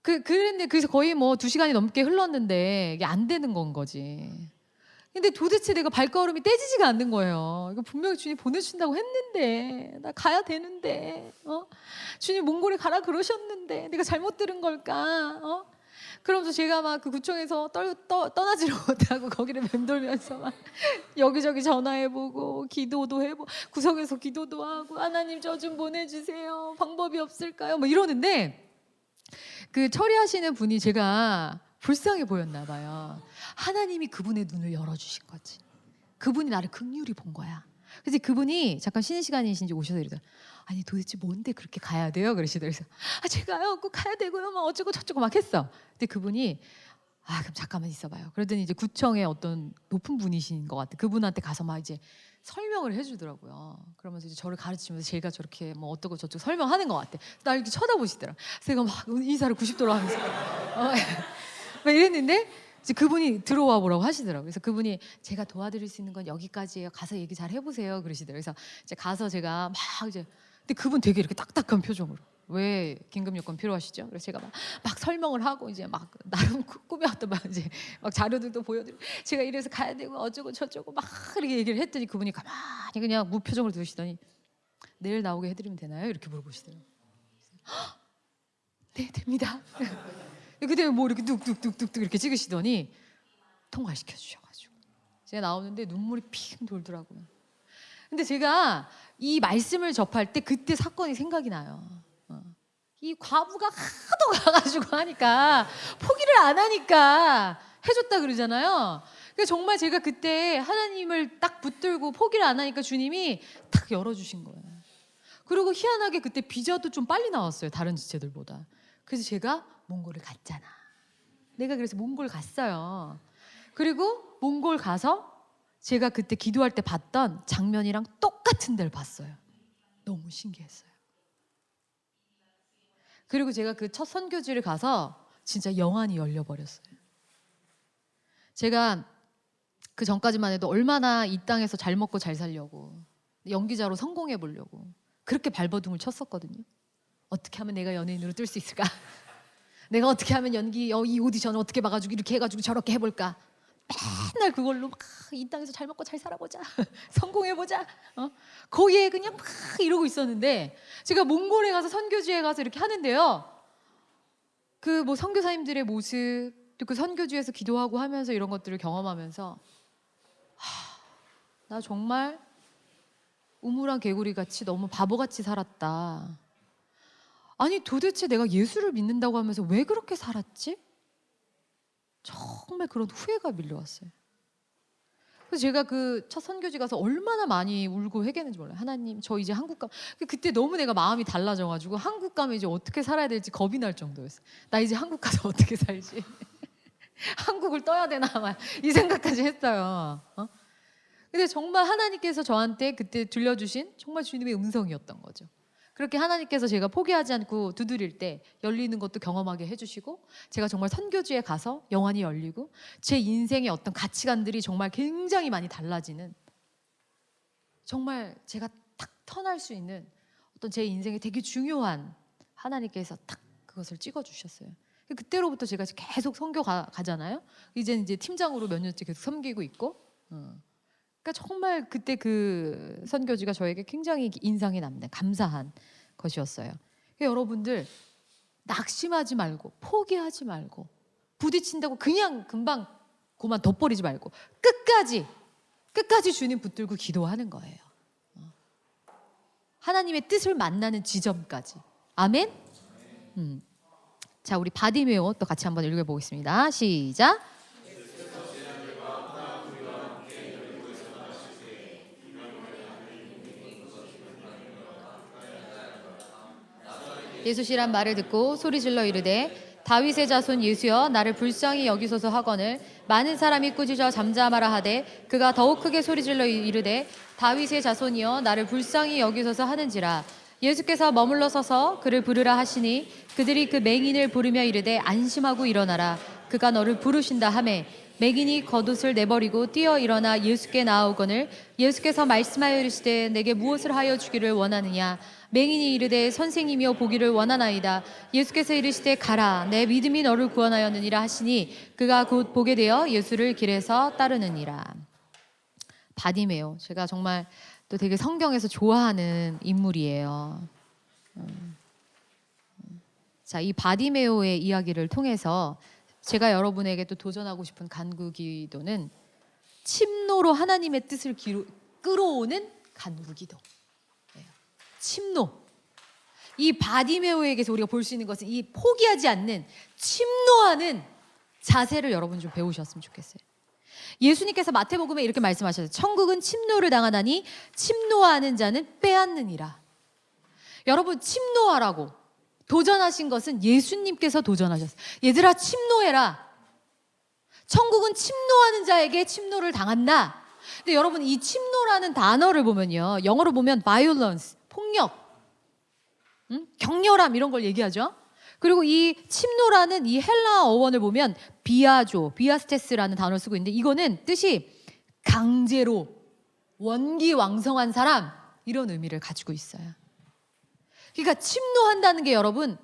그랬는데 그래서 거의 뭐 2시간이 넘게 흘렀는데 이게 안 되는 건 거지. 근데 도대체 내가 발걸음이 떼지지가 않는 거예요. 이거 분명히 주님 보내주신다고 했는데 나 가야 되는데 주님 몽골에 가라 그러셨는데 내가 잘못 들은 걸까? 그러면서 제가 막 그 구청에서 떠나지를 못하고 거기를 맴돌면서 막 여기저기 전화해보고 기도도 해보고 구석에서 기도도 하고 하나님 저 좀 보내주세요. 방법이 없을까요? 뭐 이러는데 그 처리하시는 분이 제가 불쌍해 보였나 봐요. 하나님이 그분의 눈을 열어주신 거지. 그분이 나를 긍휼히 본 거야. 그래서 그분이 잠깐 쉬는 시간이신지 오셔서 이러더라고요. 아니 도대체 뭔데 그렇게 가야 돼요? 그러시더라고요. 그래서 제가요 꼭 가야 되고요. 막 어쩌고 저쩌고 막 했어. 근데 그분이 그럼 잠깐만 있어봐요. 그러더니 이제 구청의 어떤 높은 분이신 것 같아. 그분한테 가서 막 이제 설명을 해주더라고요. 그러면서 이제 저를 가르치면서 제가 저렇게 뭐 어쩌고 저쩌고 설명하는 것 같아. 날 이렇게 쳐다보시더라. 그래서 제가 막 인사를 90도로 하면서 막 이랬는데 이제 그분이 들어와 보라고 하시더라고요. 그래서 그분이 제가 도와드릴 수 있는 건 여기까지예요. 가서 얘기 잘 해보세요. 그러시더라고요. 그래서 이제 가서 제가 막 이제 근데 그분 되게 이렇게 딱딱한 표정으로 왜 긴급 요건 필요하시죠? 그래서 제가 막 설명을 하고 이제 막 나름 꾸며왔던 막 이제 막 자료들도 보여드리고 제가 이래서 가야 되고 어쩌고 저쩌고 막 이렇게 얘기를 했더니 그분이 가만히 그냥 무표정으로 들으시더니 내일 나오게 해드리면 되나요? 이렇게 물어보시더라고요. 네, 됩니다. 그때 뭐 이렇게 뚝뚝뚝뚝뚝 이렇게 찍으시더니 통과시켜 주셔가지고 제가 나오는데 눈물이 핑 돌더라고요. 근데 제가 이 말씀을 접할 때 그때 사건이 생각이 나요. 이 과부가 하도 가가지고 하니까 포기를 안 하니까 해줬다 그러잖아요. 그러니까 정말 제가 그때 하나님을 딱 붙들고 포기를 안 하니까 주님이 탁 열어주신 거예요. 그리고 희한하게 그때 비자도 좀 빨리 나왔어요. 다른 지체들보다. 그래서 제가 몽골을 갔잖아. 내가 그래서 몽골 갔어요. 그리고 몽골 가서 제가 그때 기도할 때 봤던 장면이랑 똑같은 데를 봤어요. 너무 신기했어요. 그리고 제가 그 첫 선교지를 가서 진짜 영안이 열려버렸어요. 제가 그 전까지만 해도 얼마나 이 땅에서 잘 먹고 잘 살려고 연기자로 성공해 보려고 그렇게 발버둥을 쳤었거든요. 어떻게 하면 내가 연예인으로 뜰 수 있을까? 내가 어떻게 하면 이 오디션을 어떻게 봐가지고 이렇게 해가지고 저렇게 해볼까? 맨날 그걸로 막 이 땅에서 잘 먹고 잘 살아보자, 성공해보자. 거기에 그냥 막 이러고 있었는데 제가 몽골에 가서 선교지에 가서 이렇게 하는데요. 그 뭐 선교사님들의 모습, 또 그 선교지에서 기도하고 하면서 이런 것들을 경험하면서 나 정말 우물안 개구리 같이 너무 바보같이 살았다. 아니 도대체 내가 예수를 믿는다고 하면서 왜 그렇게 살았지? 정말 그런 후회가 밀려왔어요. 그래서 제가 그 첫 선교지 가서 얼마나 많이 울고 회개했는지 몰라요. 하나님 저 이제 한국 가면 그때 너무 내가 마음이 달라져가지고 한국 가면 이제 어떻게 살아야 될지 겁이 날 정도였어요. 나 이제 한국 가서 어떻게 살지? 한국을 떠야 되나 이 생각까지 했어요. 근데 정말 하나님께서 저한테 그때 들려주신 정말 주님의 음성이었던 거죠. 그렇게 하나님께서 제가 포기하지 않고 두드릴 때 열리는 것도 경험하게 해주시고 제가 정말 선교지에 가서 영안이 열리고 제 인생의 어떤 가치관들이 정말 굉장히 많이 달라지는 정말 제가 탁 턴할 수 있는 어떤 제 인생에 되게 중요한 하나님께서 탁 그것을 찍어주셨어요. 그때로부터 제가 계속 선교 가잖아요. 이제 팀장으로 몇 년째 계속 섬기고 있고 그러니까 정말 그때 그 선교지가 저에게 굉장히 인상이 남는 감사한 것이었어요. 그러니까 여러분들 낙심하지 말고 포기하지 말고 부딪힌다고 그냥 금방 그만 덧버리지 말고 끝까지 주님 붙들고 기도하는 거예요. 하나님의 뜻을 만나는 지점까지. 아멘. 자, 우리 바디메오 또 같이 한번 읽어보겠습니다. 시작. 예수시란 말을 듣고 소리질러 이르되 다윗의 자손 예수여 나를 불쌍히 여기소서 하거늘 많은 사람이 꾸짖어 잠잠하라 하되 그가 더욱 크게 소리질러 이르되 다윗의 자손이여 나를 불쌍히 여기소서 하는지라. 예수께서 머물러 서서 그를 부르라 하시니 그들이 그 맹인을 부르며 이르되 안심하고 일어나라 그가 너를 부르신다 하매 맹인이 겉옷을 내버리고 뛰어 일어나 예수께 나아오거늘 예수께서 말씀하여 이르시되 내게 무엇을 하여 주기를 원하느냐. 맹인이 이르되 선생님이여 보기를 원하나이다. 예수께서 이르시되 가라 내 믿음이 너를 구원하였느니라 하시니 그가 곧 보게 되어 예수를 길에서 따르느니라. 바디메오 제가 정말 또 되게 성경에서 좋아하는 인물이에요. 자, 이 바디메오의 이야기를 통해서 제가 여러분에게 또 도전하고 싶은 간구기도는 침노로 하나님의 뜻을 끌어오는 간구기도. 침노. 이 바디메오에게서 우리가 볼 수 있는 것은 이 포기하지 않는 침노하는 자세를 여러분 좀 배우셨으면 좋겠어요. 예수님께서 마태복음에 이렇게 말씀하셨어요. 천국은 침노를 당하나니 침노하는 자는 빼앗느니라. 여러분, 침노하라고 도전하신 것은 예수님께서 도전하셨어요. 얘들아, 침노해라. 천국은 침노하는 자에게 침노를 당한다. 근데 여러분, 이 침노라는 단어를 보면요, 영어로 보면 violence, 폭력, 격렬함 이런 걸 얘기하죠. 그리고 이 침노라는 이 헬라 어원을 보면 비아스테스라는 단어를 쓰고 있는데, 이거는 뜻이 강제로 원기왕성한 사람, 이런 의미를 가지고 있어요. 그러니까 침노한다는 게 여러분,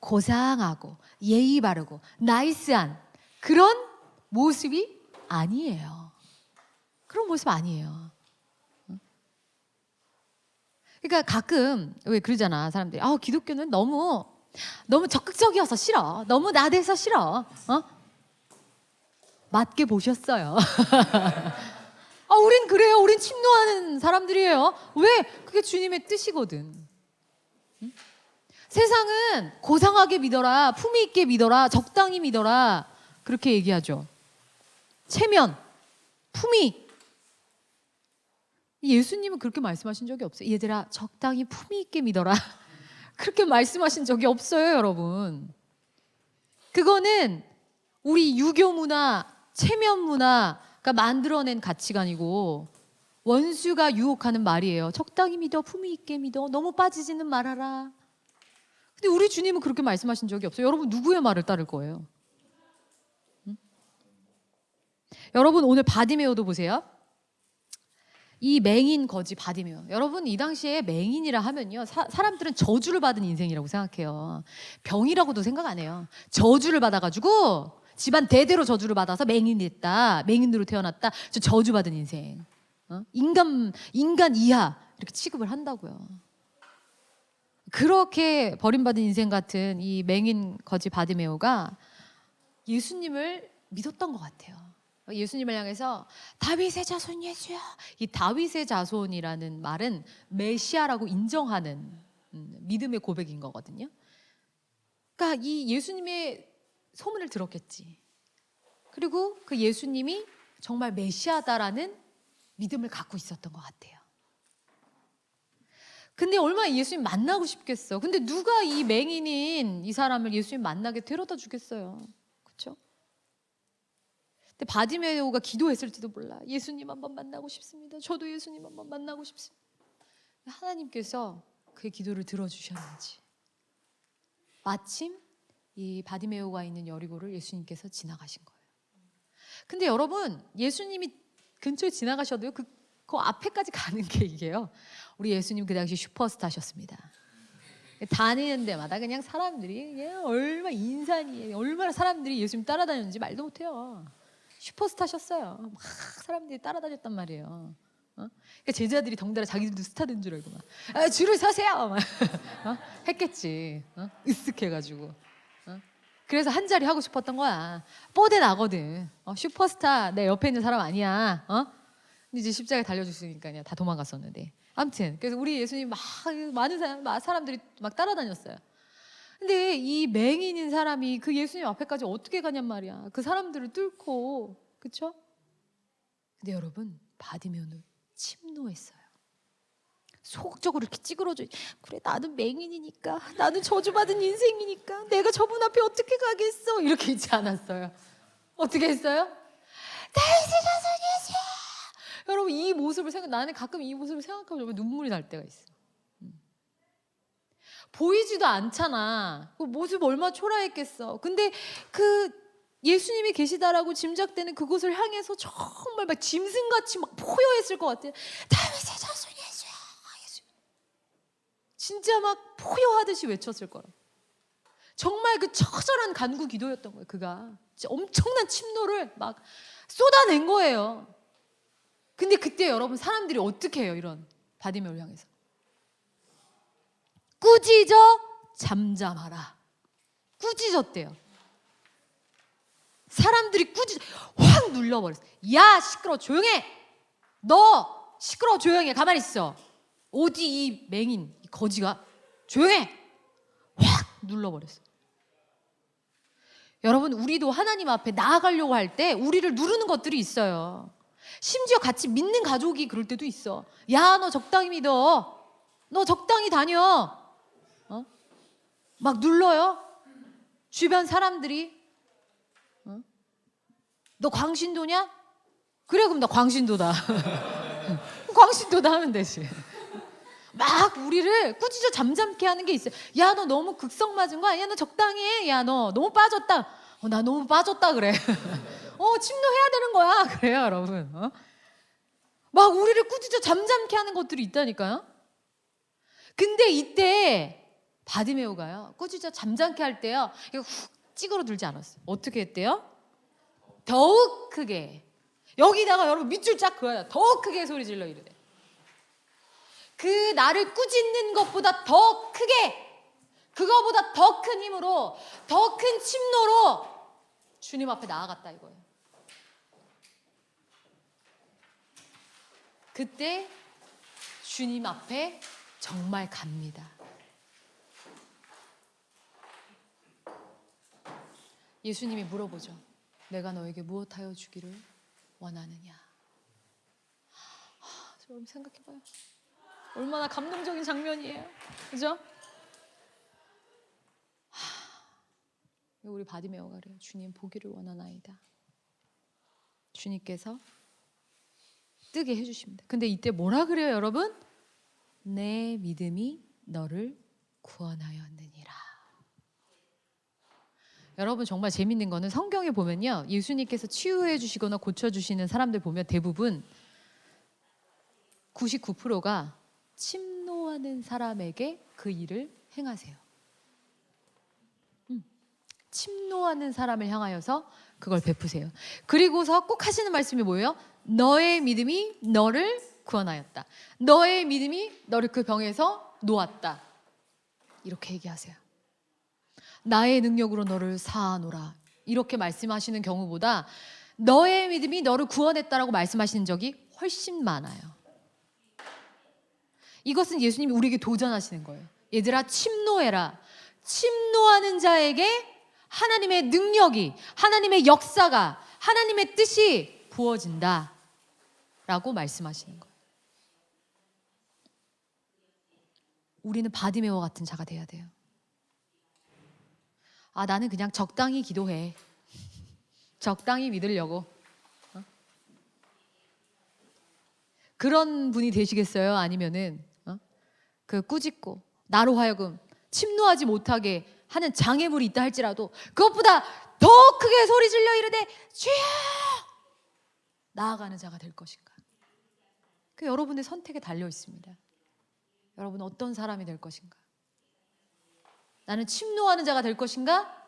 고상하고 예의 바르고 나이스한 그런 모습이 아니에요. 그런 모습 아니에요. 그러니까 가끔 왜 그러잖아, 사람들이. 기독교는 너무 적극적이어서 싫어. 너무 나대서 싫어. 맞게 보셨어요. 우린 그래요. 우린 침노하는 사람들이에요. 왜? 그게 주님의 뜻이거든. 세상은 고상하게 믿어라, 품위 있게 믿어라, 적당히 믿어라, 그렇게 얘기하죠. 체면, 품위. 예수님은 그렇게 말씀하신 적이 없어요. 얘들아, 적당히 품위 있게 믿어라. 그렇게 말씀하신 적이 없어요, 여러분. 그거는 우리 유교 문화, 체면 문화가 만들어낸 가치관이고 원수가 유혹하는 말이에요. 적당히 믿어, 품위 있게 믿어, 너무 빠지지는 말아라. 근데 우리 주님은 그렇게 말씀하신 적이 없어요. 여러분, 누구의 말을 따를 거예요? 여러분, 오늘 바디메오도 보세요. 이 맹인 거지 바디메오. 여러분, 이 당시에 맹인이라 하면요, 사람들은 저주를 받은 인생이라고 생각해요. 병이라고도 생각 안 해요. 저주를 받아가지고 집안 대대로 저주를 받아서 맹인이 됐다, 맹인으로 태어났다, 저 저주받은 인생. 인간 이하 이렇게 취급을 한다고요. 그렇게 버림받은 인생 같은 이 맹인 거지 바디메오가 예수님을 믿었던 것 같아요. 예수님을 향해서 다윗의 자손 예수야. 이 다윗의 자손이라는 말은 메시아라고 인정하는 믿음의 고백인 거거든요. 그러니까 이 예수님의 소문을 들었겠지. 그리고 그 예수님이 정말 메시아다라는 믿음을 갖고 있었던 것 같아요. 근데 얼마나 예수님 만나고 싶겠어. 근데 누가 이 맹인인 이 사람을 예수님 만나게 데려다 주겠어요. 그렇죠? 근데 바디메오가 기도했을지도 몰라. 예수님 한번 만나고 싶습니다. 저도 예수님 한번 만나고 싶습니다. 하나님께서 그의 기도를 들어주셨는지 마침 이 바디메오가 있는 여리고를 예수님께서 지나가신 거예요. 근데 여러분, 예수님이 근처에 지나가셔도요, 그 앞에까지 가는 게 이게요, 우리 예수님 그 당시 슈퍼스타셨습니다. 다니는 데마다 그냥 사람들이 그냥 얼마나 인산이에요. 얼마나 사람들이 예수님 따라다녔는지 말도 못해요. 슈퍼스타셨어요. 막 사람들이 따라다녔단 말이에요. 그러니까 제자들이 덩달아 자기들도 스타 된 줄 알고 막 줄을 서세요 막 했겠지. 으쓱해가지고. 그래서 한 자리 하고 싶었던 거야. 뽀대 나거든. 슈퍼스타 내 옆에 있는 사람 아니야. 근데 이제 십자가에 달려줬으니까 다 도망갔었는데. 아무튼 그래서 우리 예수님 막 많은 사람들이 막 따라다녔어요. 근데 이 맹인인 사람이 그 예수님 앞에까지 어떻게 가냔 말이야. 그 사람들을 뚫고. 그쵸? 근데 여러분, 바디메오는 침노했어요. 소극적으로 이렇게 찌그러져. 그래, 나는 맹인이니까, 나는 저주받은 인생이니까 내가 저분 앞에 어떻게 가겠어, 이렇게 있지 않았어요. 어떻게 했어요? 다윗의 자손 예수야. 여러분, 이 모습을 나는 가끔 이 모습을 생각하면 정말 눈물이 날 때가 있어. 보이지도 않잖아. 그 모습 얼마나 초라했겠어. 근데 그 예수님이 계시다라고 짐작되는 그곳을 향해서 정말 막 짐승같이 막 포효했을 것 같아요. 다윗의 자손 예수야. 예수. 진짜 막 포효하듯이 외쳤을 거라. 정말 그 처절한 간구 기도였던 거예요. 그가 진짜 엄청난 침노를 막 쏟아낸 거예요. 근데 그때 여러분, 사람들이 어떻게 해요? 이런 바디메오를 향해서 꾸짖어 잠잠하라. 꾸짖었대요. 사람들이 확 눌러버렸어. 야, 시끄러, 조용해. 너 시끄러, 조용해. 가만히 있어. 어디 이 맹인, 이 거지가 조용해. 확 눌러버렸어. 여러분, 우리도 하나님 앞에 나아가려고 할 때 우리를 누르는 것들이 있어요. 심지어 같이 믿는 가족이 그럴 때도 있어. 야, 너 적당히 믿어. 너 적당히 다녀. 막 눌러요. 주변 사람들이. 너 광신도냐? 그래, 그럼 나 광신도다. 광신도다 하면 되지. 막 우리를 꾸짖어 잠잠케 하는 게 있어요. 야, 너 너무 극성 맞은 거 아니야? 너 적당히 해. 야, 너 너무 빠졌다. 나 너무 빠졌다 그래. 침노해야 되는 거야. 그래요, 여러분. 막 우리를 꾸짖어 잠잠케 하는 것들이 있다니까요. 근데 이때 바디메오가요, 꾸짖어 잠잠케 할 때요, 이거 훅 찌그러들지 않았어요. 어떻게 했대요? 더욱 크게. 여기다가 여러분 밑줄 쫙 그어야 더욱 크게 소리 질러 이르되. 그 나를 꾸짖는 것보다 더 크게, 그거보다 더 큰 힘으로, 더 큰 침노로 주님 앞에 나아갔다 이거예요. 그때 주님 앞에 정말 갑니다. 예수님이 물어보죠. 내가 너에게 무엇하여 주기를 원하느냐. 여러분 생각해봐요. 얼마나 감동적인 장면이에요. 그죠? 우리 바디메오가 그래요. 주님 보기를 원하나이다. 주님께서 뜨게 해주십니다. 근데 이때 뭐라 그래요, 여러분? 내 믿음이 너를 구원하였느니라. 여러분 정말 재밌는 거는 성경에 보면요, 예수님께서 치유해 주시거나 고쳐주시는 사람들 보면 대부분 99%가 침노하는 사람에게 그 일을 행하세요. 침노하는 사람을 향하여서 그걸 베푸세요. 그리고서 꼭 하시는 말씀이 뭐예요? 너의 믿음이 너를 구원하였다. 너의 믿음이 너를 그 병에서 놓았다. 이렇게 얘기하세요. 나의 능력으로 너를 사하노라. 이렇게 말씀하시는 경우보다 너의 믿음이 너를 구원했다라고 말씀하시는 적이 훨씬 많아요. 이것은 예수님이 우리에게 도전하시는 거예요. 얘들아, 침노해라. 침노하는 자에게 하나님의 능력이, 하나님의 역사가, 하나님의 뜻이 부어진다 라고 말씀하시는 거예요. 우리는 바디메오 같은 자가 돼야 돼요. 나는 그냥 적당히 기도해. 적당히 믿으려고. 그런 분이 되시겠어요? 아니면은 그 꾸짖고 나로 하여금 침노하지 못하게 하는 장애물이 있다 할지라도 그것보다 더 크게 소리 질러 이르되 주여 나아가는 자가 될 것인가? 그 여러분의 선택에 달려 있습니다. 여러분 어떤 사람이 될 것인가? 나는 침노하는 자가 될 것인가?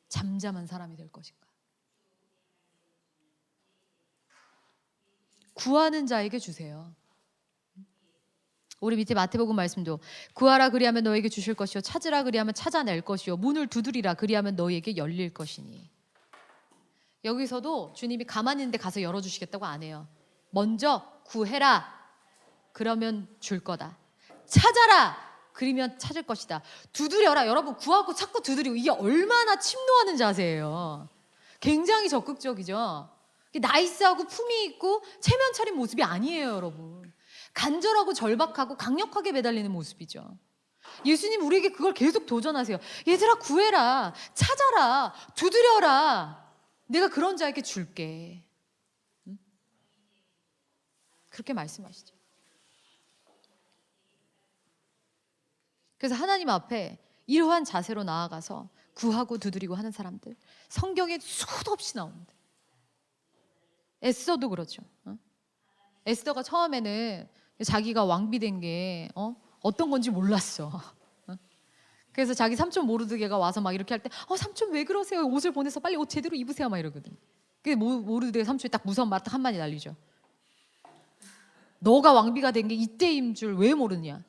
잠잠한 사람이 될 것인가? 구하는 자에게 주세요. 우리 밑에 마태복음 말씀도 구하라 그리하면 너에게 주실 것이요 찾으라 그리하면 찾아낼 것이요 문을 두드리라 그리하면 너에게 열릴 것이니. 여기서도 주님이 가만히 있는데 가서 열어주시겠다고 안 해요. 먼저 구해라. 그러면 줄 거다. 찾아라. 그러면 찾을 것이다. 두드려라. 여러분 구하고 찾고 두드리고 이게 얼마나 침노하는 자세예요. 굉장히 적극적이죠. 나이스하고 품위 있고 체면 차린 모습이 아니에요, 여러분. 간절하고 절박하고 강력하게 매달리는 모습이죠. 예수님 우리에게 그걸 계속 도전하세요. 얘들아 구해라. 찾아라. 두드려라. 내가 그런 자에게 줄게. 그렇게 말씀하시죠. 그래서 하나님 앞에 이러한 자세로 나아가서 구하고 두드리고 하는 사람들 성경에 수도 없이 나옵니다. 에스더도 그렇죠. 에스더가 처음에는 자기가 왕비된 게 어떤 건지 몰랐어. 그래서 자기 삼촌 모르드게가 와서 막 이렇게 할 때 삼촌 왜 그러세요? 옷을 보내서 빨리 옷 제대로 입으세요 막 이러거든. 그게 모르드게 삼촌이 딱 무서운 말 딱 한마디 날리죠. 너가 왕비가 된 게 이때인 줄 왜 모르냐?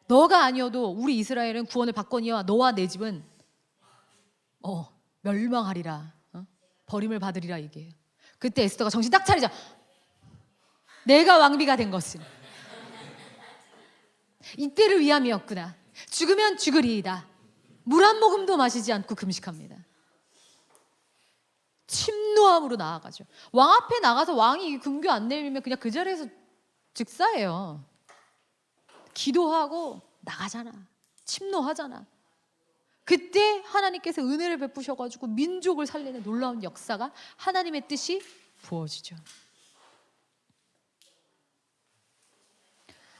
너가 아니어도 우리 이스라엘은 구원을 받거니와 너와 내 집은 멸망하리라. 버림을 받으리라 얘기해요. 그때 에스더가 정신 딱 차리자. 내가 왕비가 된 것은 이때를 위함이었구나. 죽으면 죽으리이다. 물 한 모금도 마시지 않고 금식합니다. 침노함으로 나아가죠. 왕 앞에 나가서 왕이 금규 안 내리면 그냥 그 자리에서 즉사해요. 기도하고 나가잖아. 침노하잖아. 그때 하나님께서 은혜를 베푸셔가지고 민족을 살리는 놀라운 역사가 하나님의 뜻이 부어지죠.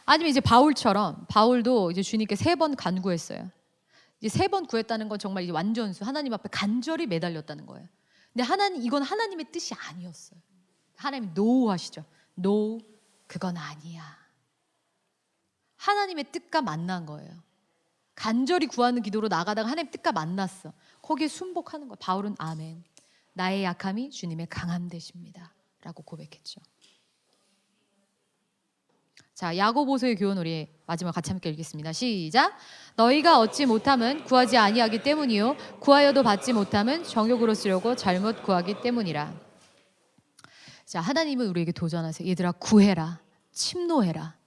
아니면 이제 바울처럼, 바울도 이제 주님께 3번 간구했어요. 이제 3번 구했다는 건 정말 이제 완전수, 하나님 앞에 간절히 매달렸다는 거예요. 근데 이건 하나님의 뜻이 아니었어요. 하나님 노 하시죠. 노, 그건 아니야. 하나님의 뜻과 만난 거예요. 간절히 구하는 기도로 나가다가 하나님 뜻과 만났어. 거기에 순복하는 거예요. 바울은 아멘. 나의 약함이 주님의 강함 되십니다. 라고 고백했죠. 자, 야고보서의 교훈 우리 마지막 같이 함께 읽겠습니다. 시작. 너희가 얻지 못함은 구하지 아니하기 때문이요 구하여도 받지 못함은 정욕으로 쓰려고 잘못 구하기 때문이라. 자, 하나님은 우리에게 도전하세요. 얘들아 구해라. 침노해라.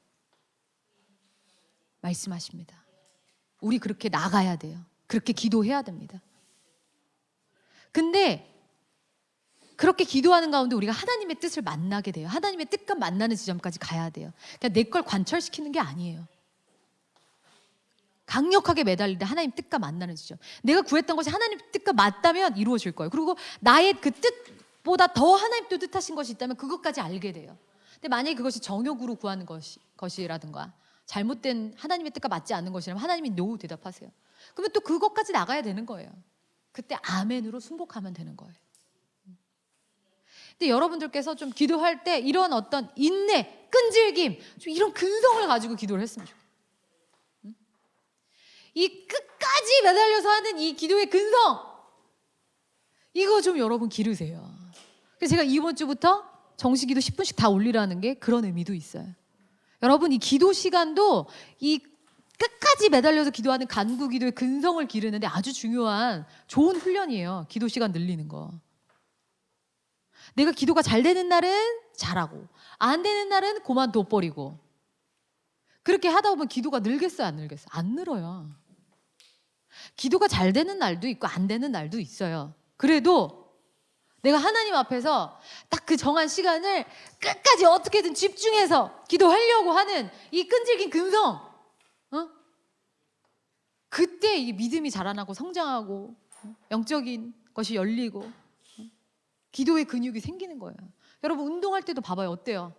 말씀하십니다. 우리 그렇게 나가야 돼요. 그렇게 기도해야 됩니다. 근데 그렇게 기도하는 가운데 우리가 하나님의 뜻을 만나게 돼요. 하나님의 뜻과 만나는 지점까지 가야 돼요. 그냥 내 걸 관철시키는 게 아니에요. 강력하게 매달릴 때 하나님 뜻과 만나는 지점. 내가 구했던 것이 하나님 뜻과 맞다면 이루어질 거예요. 그리고 나의 그 뜻보다 더 하나님 뜻하신 것이 있다면 그것까지 알게 돼요. 근데 만약에 그것이 정욕으로 구하는 것이라든가 잘못된 하나님의 뜻과 맞지 않는 것이라면 하나님이 노 대답하세요. 그러면 또 그것까지 나가야 되는 거예요. 그때 아멘으로 순복하면 되는 거예요. 근데 여러분들께서 좀 기도할 때 이런 어떤 인내, 끈질김, 좀 이런 근성을 가지고 기도를 했으면 좋겠어요. 이 끝까지 매달려서 하는 이 기도의 근성, 이거 좀 여러분 기르세요. 그래서 제가 이번 주부터 정시기도 10분씩 다 올리라는 게 그런 의미도 있어요. 여러분 이 기도 시간도 이 끝까지 매달려서 기도하는 간구 기도의 근성을 기르는데 아주 중요한 좋은 훈련이에요. 기도 시간 늘리는 거. 내가 기도가 잘 되는 날은 잘하고 안 되는 날은 그만둬버리고 그렇게 하다 보면 기도가 늘겠어요? 안 늘겠어요? 안 늘어요. 기도가 잘 되는 날도 있고 안 되는 날도 있어요. 그래도 내가 하나님 앞에서 딱 그 정한 시간을 끝까지 어떻게든 집중해서 기도하려고 하는 이 끈질긴 근성, 그때 이 믿음이 자라나고 성장하고 영적인 것이 열리고 기도의 근육이 생기는 거예요. 여러분 운동할 때도 봐봐요. 어때요?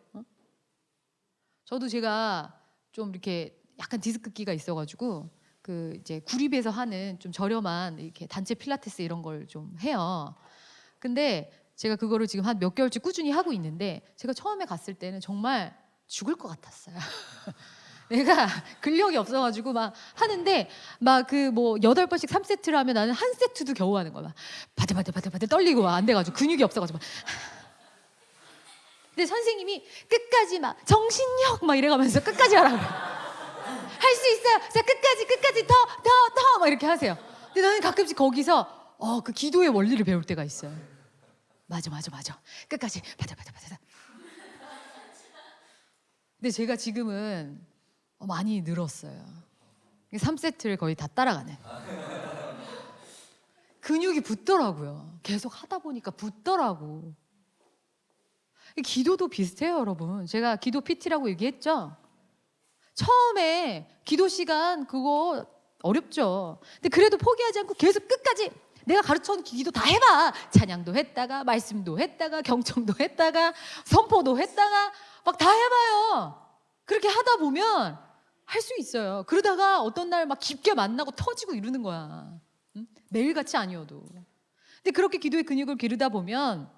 저도 제가 좀 이렇게 약간 디스크기가 있어가지고 그 이제 구립에서 하는 좀 저렴한 이렇게 단체 필라테스 이런 걸 좀 해요. 근데 제가 그거를 지금 한 몇 개월째 꾸준히 하고 있는데 제가 처음에 갔을 때는 정말 죽을 것 같았어요. 내가 근력이 없어가지고 막 하는데 막 그 뭐 8번씩 3세트를 하면 나는 한 세트도 겨우 하는 거야. 막 바들바들 떨리고 막 안 돼가지고 근육이 없어가지고 막. 근데 선생님이 끝까지 막 정신력 막 이래가면서 끝까지 하라고. 할 수 있어요. 자 끝까지 더 막 이렇게 하세요. 근데 나는 가끔씩 거기서 그 기도의 원리를 배울 때가 있어요. 맞아. 끝까지 바들바들. 근데 제가 지금은 많이 늘었어요. 3세트를 거의 다 따라가네. 근육이 붙더라고요. 계속 하다 보니까 붙더라고. 기도도 비슷해요, 여러분. 제가 기도 PT라고 얘기했죠. 처음에 기도 시간 그거 어렵죠. 근데 그래도 포기하지 않고 계속 끝까지 내가 가르쳐준 기도 다 해봐. 찬양도 했다가 말씀도 했다가 경청도 했다가 선포도 했다가 막 다 해봐요. 그렇게 하다 보면 할 수 있어요. 그러다가 어떤 날 막 깊게 만나고 터지고 이러는 거야. 매일같이 아니어도. 근데 그렇게 기도의 근육을 기르다 보면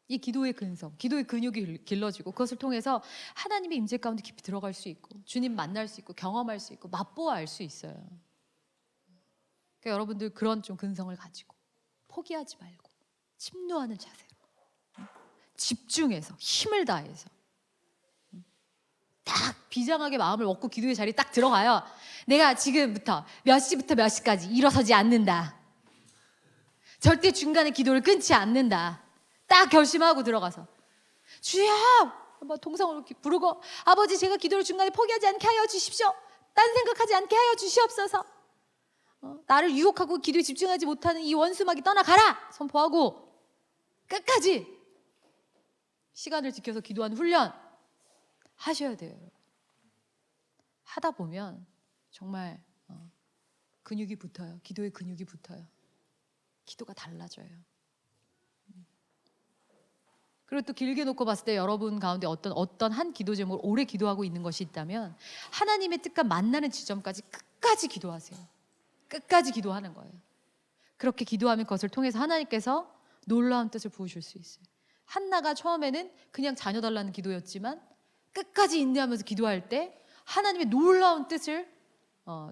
이 기도의 근성, 기도의 근육이 길러지고 그것을 통해서 하나님의 임재 가운데 깊이 들어갈 수 있고 주님 만날 수 있고 경험할 수 있고 맛보아 알 수 있어요. 그러니까 여러분들 그런 좀 근성을 가지고 포기하지 말고 침노하는 자세로 집중해서 힘을 다해서 딱 비장하게 마음을 먹고 기도의 자리에 딱 들어가요. 내가 지금부터 몇 시부터 몇 시까지 일어서지 않는다. 절대 중간에 기도를 끊지 않는다. 딱 결심하고 들어가서 주여! 동성을 이렇게 부르고 아버지 제가 기도를 중간에 포기하지 않게 하여 주십시오. 딴 생각하지 않게 하여 주시옵소서. 나를 유혹하고 기도에 집중하지 못하는 이 원수마귀 떠나가라! 선포하고 끝까지 시간을 지켜서 기도하는 훈련 하셔야 돼요. 하다 보면 정말 근육이 붙어요. 기도의 근육이 붙어요. 기도가 달라져요. 그리고 또 길게 놓고 봤을 때 여러분 가운데 어떤 한 기도 제목을 오래 기도하고 있는 것이 있다면 하나님의 뜻과 만나는 지점까지 끝까지 기도하세요. 끝까지 기도하는 거예요. 그렇게 기도하면 그것을 통해서 하나님께서 놀라운 뜻을 부으실 수 있어요. 한나가 처음에는 그냥 자녀 달라는 기도였지만 끝까지 인내하면서 기도할 때 하나님의 놀라운 뜻을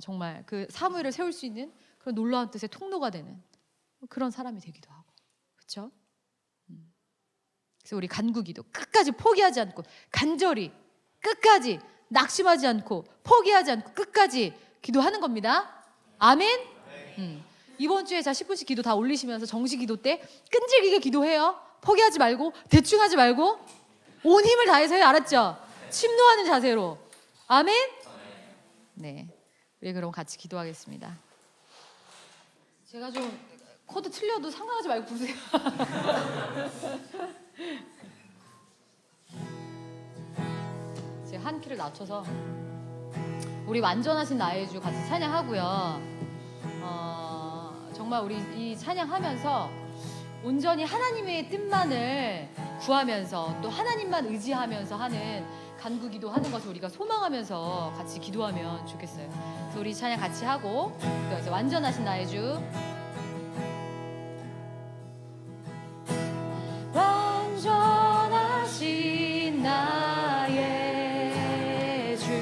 정말 그 사무엘을 세울 수 있는 그런 놀라운 뜻의 통로가 되는 그런 사람이 되기도 하고, 그렇죠? 그래서 우리 간구기도 끝까지 포기하지 않고 간절히 끝까지 낙심하지 않고 포기하지 않고 끝까지 기도하는 겁니다. 아멘. 이번 주에 10분씩 기도 다 올리시면서 정식 기도 때 끈질기게 기도해요. 포기하지 말고 대충 하지 말고 온 힘을 다해서 해요. 알았죠? 침노하는 자세로. 아멘. 네, 우리 그럼 같이 기도하겠습니다. 제가 좀 코드 틀려도 상관하지 말고 부르세요. 제가 한 키를 낮춰서 우리 완전하신 나의 주 같이 찬양하고요. 정말 우리 이 찬양하면서 온전히 하나님의 뜻만을 구하면서 또 하나님만 의지하면서 하는 간구기도 하는 것을 우리가 소망하면서 같이 기도하면 좋겠어요. 그래서 우리 찬양 같이 하고 또 이제 완전하신 나의 주, 완전하신 나의 주,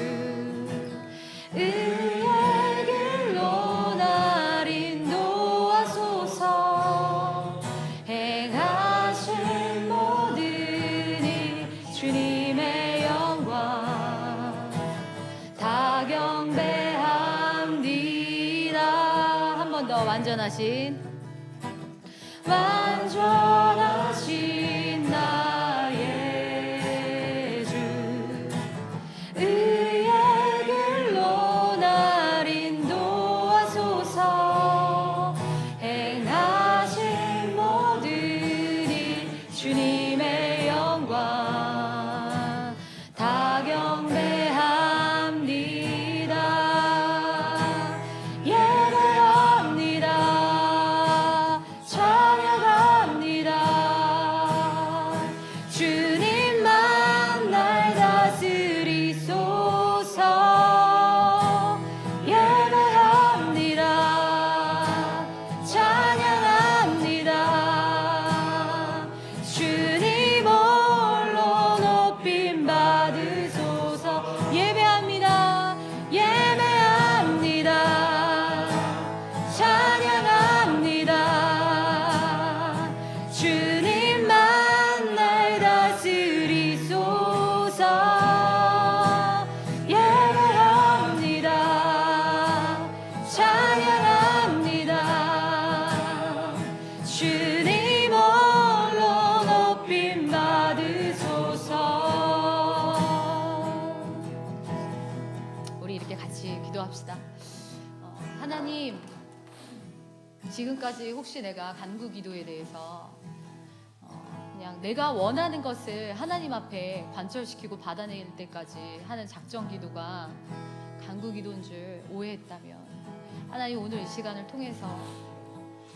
의의 길로 날 인도하소서. 행하신 모든 일 주님의 영광 다 경배합니다. 한 번 더. 완전하신 나의 주, 의의 길로 날 인도하소서. 행하신 모든 일 주님의 영광 다 경배합니다. 예배합니다. 주님만 날 다스리소서. 예배합니다. 찬양합니다. 주님 홀로 높임 받으소서. 예배합니다. 예배합니다. 찬양합니다. 주님만 날 다스리소서. 예배합니다. 찬양합니다. 주님 홀로 높임 받으소서. 우리 이렇게 같이 기도합시다. 하나님, 지금까지 혹시 내가 간구 기도에 대해서 그냥 내가 원하는 것을 하나님 앞에 관철시키고 받아낼 때까지 하는 작정 기도가 간구 기도인 줄 오해했다면, 하나님 오늘 이 시간을 통해서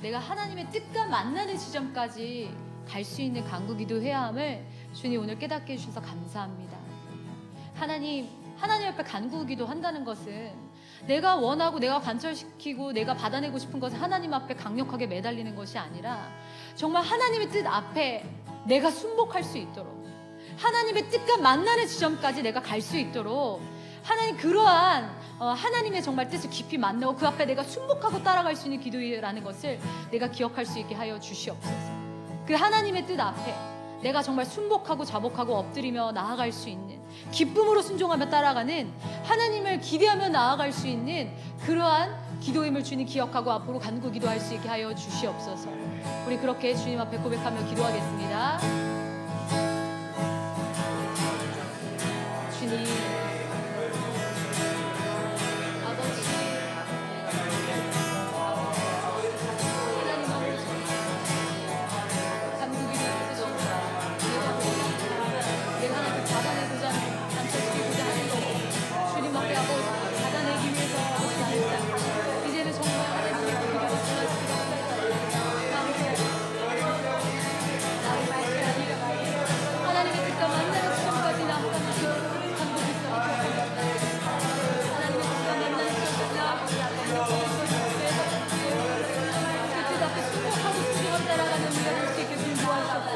내가 하나님의 뜻과 만나는 지점까지 갈 수 있는 간구 기도해야 함을 주님 오늘 깨닫게 해주셔서 감사합니다. 하나님 앞에 간구 기도한다는 것은 내가 원하고 내가 관철시키고 내가 받아내고 싶은 것을 하나님 앞에 강력하게 매달리는 것이 아니라 정말 하나님의 뜻 앞에 내가 순복할 수 있도록, 하나님의 뜻과 만나는 지점까지 내가 갈 수 있도록 하나님, 그러한 하나님의 정말 뜻을 깊이 만나고 그 앞에 내가 순복하고 따라갈 수 있는 기도라는 것을 내가 기억할 수 있게 하여 주시옵소서. 그 하나님의 뜻 앞에 내가 정말 순복하고 자복하고 엎드리며 나아갈 수 있는, 기쁨으로 순종하며 따라가는, 하나님을 기대하며 나아갈 수 있는 그러한 기도임을 주님 기억하고 앞으로 간구 기도할 수 있게 하여 주시옵소서. 우리 그렇게 주님 앞에 고백하며 기도하겠습니다. 주님, 아버지, 하나님 아버지, 간구 기도해주시옵소서. 내가 하나님 받아내고자 하는, 감춰지고자 하는 것 주님 앞에 아버지 받아내기 위해서 아버지 이제는 정말 하나님의 기도를 전하시기를 하나님의 뜻과 만나는 시점까지 나아가는 감독이 있어 하나님의 뜻과 만나는 시점까지 나아가는 그 뜻 앞에 순종하고 순종을 따라가는 우리가 될 수 있게 주님 도와주셨고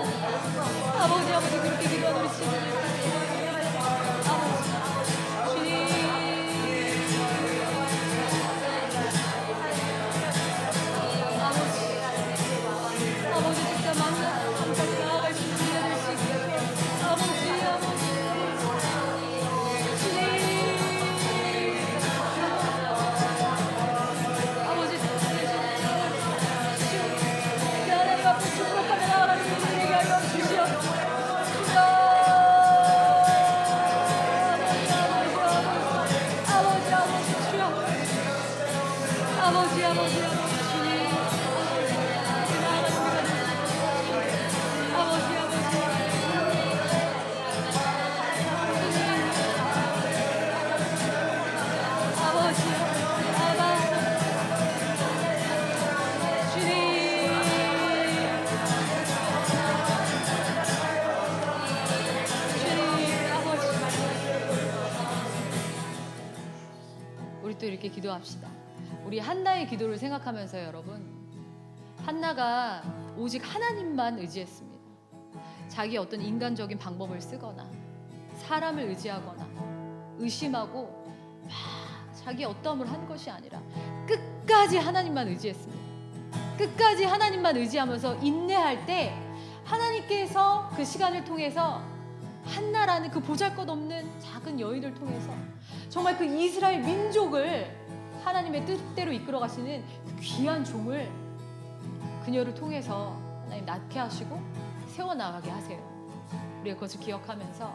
아버지 그렇게 기도하는 우리 친구들 또 이렇게 기도합시다. 우리 한나의 기도를 생각하면서요, 여러분. 한나가 오직 하나님만 의지했습니다. 자기 어떤 인간적인 방법을 쓰거나 사람을 의지하거나 의심하고 자기 어떠함을 한 것이 아니라 끝까지 하나님만 의지했습니다. 끝까지 하나님만 의지하면서 인내할 때 하나님께서 그 시간을 통해서 한나라는 그 보잘것없는 작은 여인을 통해서 정말 그 이스라엘 민족을 하나님의 뜻대로 이끌어 가시는 그 귀한 종을 그녀를 통해서 하나님 낳게 하시고 세워나가게 하세요. 우리가 그것을 기억하면서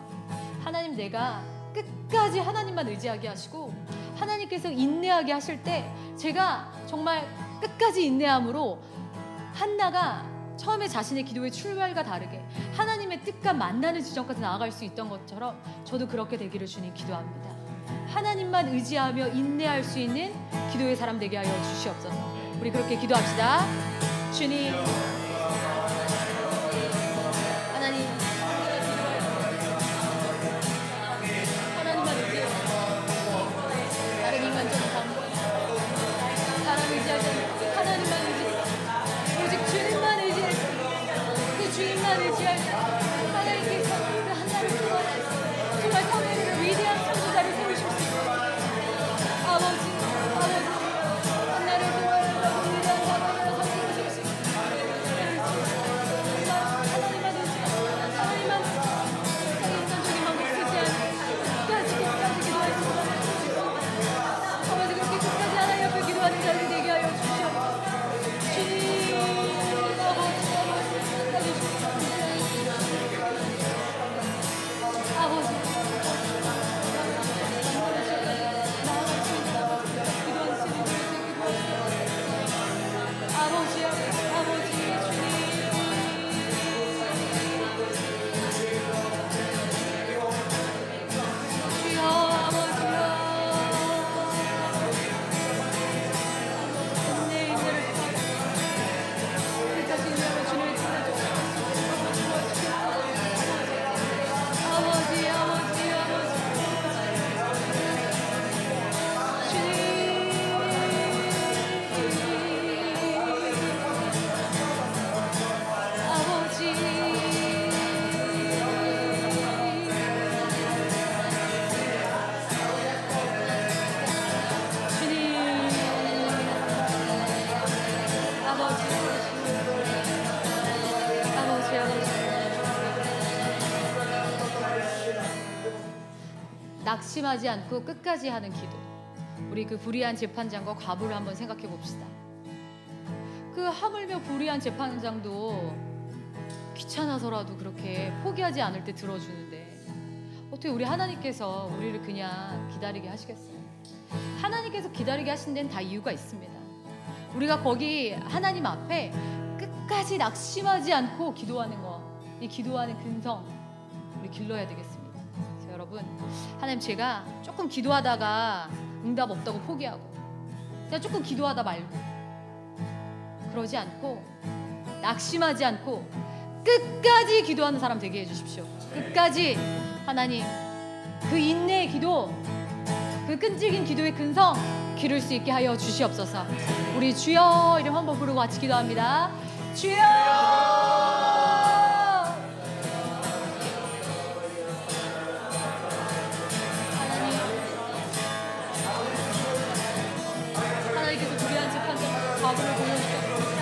하나님, 내가 끝까지 하나님만 의지하게 하시고 하나님께서 인내하게 하실 때 제가 정말 끝까지 인내함으로 한나가 처음에 자신의 기도의 출발과 다르게 하나님의 뜻과 만나는 지점까지 나아갈 수 있던 것처럼 저도 그렇게 되기를 주님 기도합니다. 하나님만 의지하며 인내할 수 있는 기도의 사람 되게 하여 주시옵소서. 우리 그렇게 기도합시다. 주님, 하나님, 하나님만 의지하며 다른 인간적인 방법, 사람 의지하지 않고 하나님만 의지하며 오직 주님만 의지할 때, 그 주님만 의지할 때 하나님께서 그 한나를 통해 정말 사회를 위대한 선지자를 세우실 수 있어요. 아버지, 한나를 통해 위대한 사람을 선지자를 세우실 수 있어요. 하나님만 의지하며 하나님만 자기 인간적인 방법 쓰지 않고 끝까지 기도할 수 있어요. 아버지, 그렇게 끝까지 하나님 앞에 기도하는 자들이 되게 하여 주시옵소서. 주님, 아버지, 낙심하지 않고 끝까지 하는 기도. 우리 그 불의한 재판장과 과부를 한번 생각해 봅시다. 그 하물며 불의한 재판장도 귀찮아서라도 그렇게 포기하지 않을 때 들어주는데 어떻게 우리 하나님께서 우리를 그냥 기다리게 하시겠어요? 하나님께서 기다리게 하신 데는 다 이유가 있습니다. 우리가 거기 하나님 앞에 끝까지 낙심하지 않고 기도하는 거, 이 기도하는 근성 우리 길러야 되겠습니다. 그래서 여러분, 하나님 제가 조금 기도하다가 응답 없다고 포기하고 그냥 조금 기도하다 말고 그러지 않고 낙심하지 않고 끝까지 기도하는 사람 되게 해주십시오. 끝까지 하나님 그 인내의 기도, 그 끈질긴 기도의 근성 기를 수 있게 하여 주시옵소서. 우리 주여 이름 한번 부르고 같이 기도합니다. 주여! 하나님께서 불의한 재판장과 과부를 보여주셨습니다.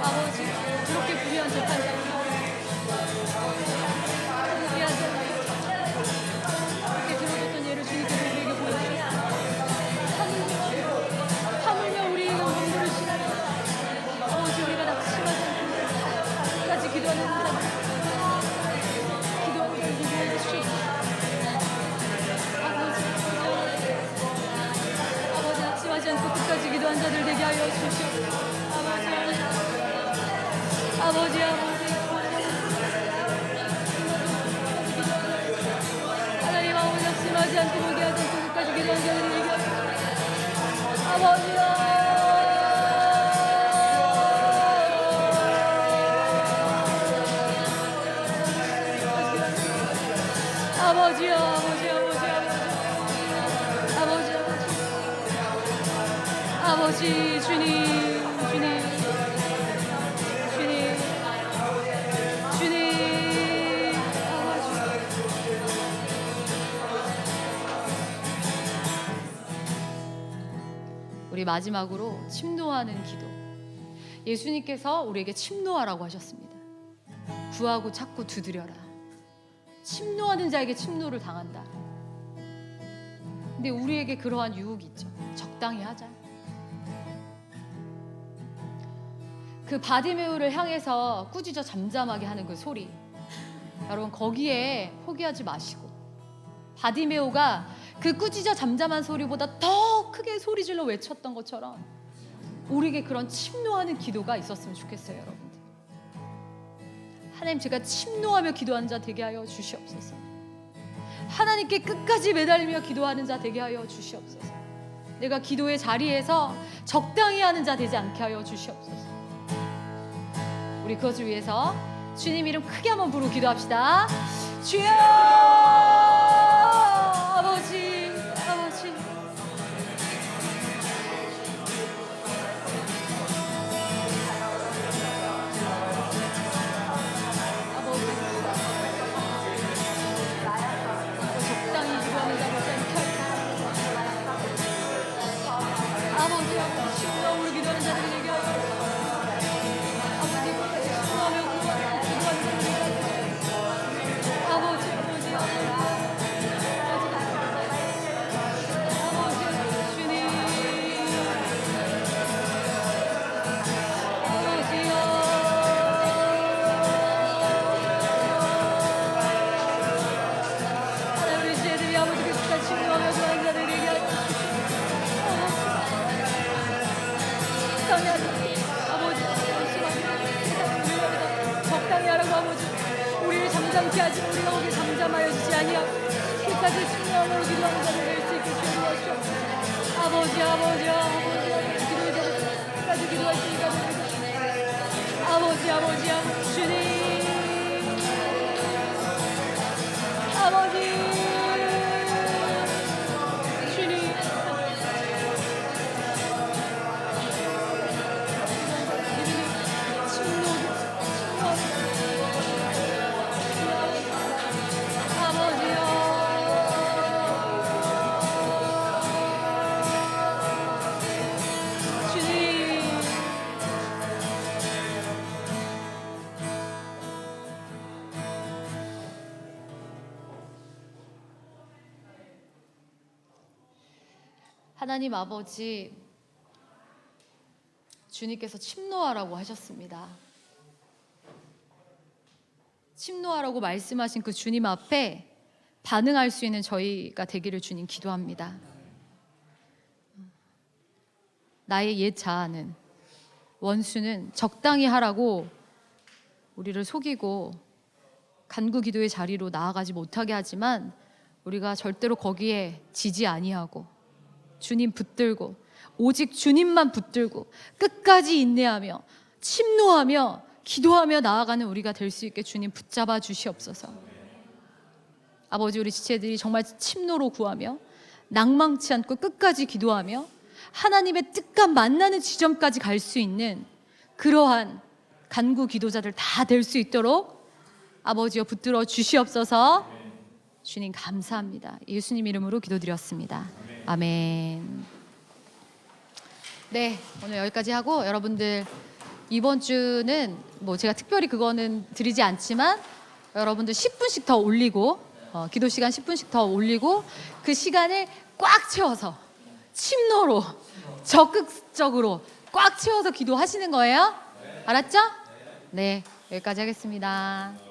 아버지, 그렇게 불의한 재판장, 불의한 재판장, 그렇게 들어줬던 예를 주님께서 우리에게 보여주셨습니다. 하물며 우리의 눈물을 실하며 아버지, 우리가 낙심하지 않고 끝까지 기도하는 사람, 기도하는 사람 누구에게 주시옵소서. 아버지, 낙심하지 않고 끝까지 기도한 자들 되게 하여 주시옵소서. 아버지, 하나님 아버지, 낙심하지 않고 포기하지 않고 끝까지 기도한 자들 되게 하여 주시옵소서. 아버지요, 아버지요, 아버지, 주님, 아버지. 우리 마지막으로 침노하는 기도. 예수님께서 우리에게 침노하라고 하셨습니다. 구하고 찾고 두드려라. 침노하는 자에게 침노를 당한다. 근데 우리에게 그러한 유혹이 있죠. 적당히 하자. 그 바디메오를 향해서 꾸짖어 잠잠하게 하는 그 소리, 여러분 거기에 포기하지 마시고, 바디메오가 그 꾸짖어 잠잠한 소리보다 더 크게 소리질러 외쳤던 것처럼 우리에게 그런 침노하는 기도가 있었으면 좋겠어요. 여러분들, 하나님 제가 침노하며 기도하는 자 되게 하여 주시옵소서. 하나님께 끝까지 매달리며 기도하는 자 되게 하여 주시옵소서. 내가 기도의 자리에서 적당히 하는 자 되지 않게 하여 주시옵소서. 우리 그것을 위해서 주님 이름 크게 한번 부르고 기도합시다. 주여! 아버지, 아버지. 적당히 기도하는 자 되지 않게 하여 아버지, 아버지, 심령으로 기도하는 자들이 되게 하여 적당히 하라고 아버지, 우리를 잠잠케 하지 우리가 거기 잠잠하여 주지 아니하고 끝까지 침노함으로 기도하는 자를 낼 수 있게 주옵소서. 아버지, 아버지, 아버지, 기도의 자를 끝까지 기도할 수 있게 하옵소서. 아버지, 아버지, 아버지, 주님, 아버지, 주님. 하나님 아버지, 주님께서 침노하라고 하셨습니다. 침노하라고 말씀하신 그 주님 앞에 반응할 수 있는 저희가 되기를 주님 기도합니다. 나의 옛 자아는, 원수는 적당히 하라고 우리를 속이고 간구 기도의 자리로 나아가지 못하게 하지만 우리가 절대로 거기에 지지 아니하고 주님 붙들고 오직 주님만 붙들고 끝까지 인내하며 침노하며 기도하며 나아가는 우리가 될 수 있게 주님 붙잡아 주시옵소서. 아버지, 우리 지체들이 정말 침노로 구하며 낭망치 않고 끝까지 기도하며 하나님의 뜻과 만나는 지점까지 갈 수 있는 그러한 간구 기도자들 다 될 수 있도록 아버지여 붙들어 주시옵소서. 주님 감사합니다. 예수님 이름으로 기도드렸습니다. 아멘. 네, 오늘 여기까지 하고 여러분들 이번 주는 뭐 제가 특별히 그거는 드리지 않지만 여러분들 10분씩 더 올리고 기도 시간 10분씩 더 올리고 그 시간을 꽉 채워서 침노로 적극적으로 꽉 채워서 기도하시는 거예요. 알았죠? 네, 여기까지 하겠습니다.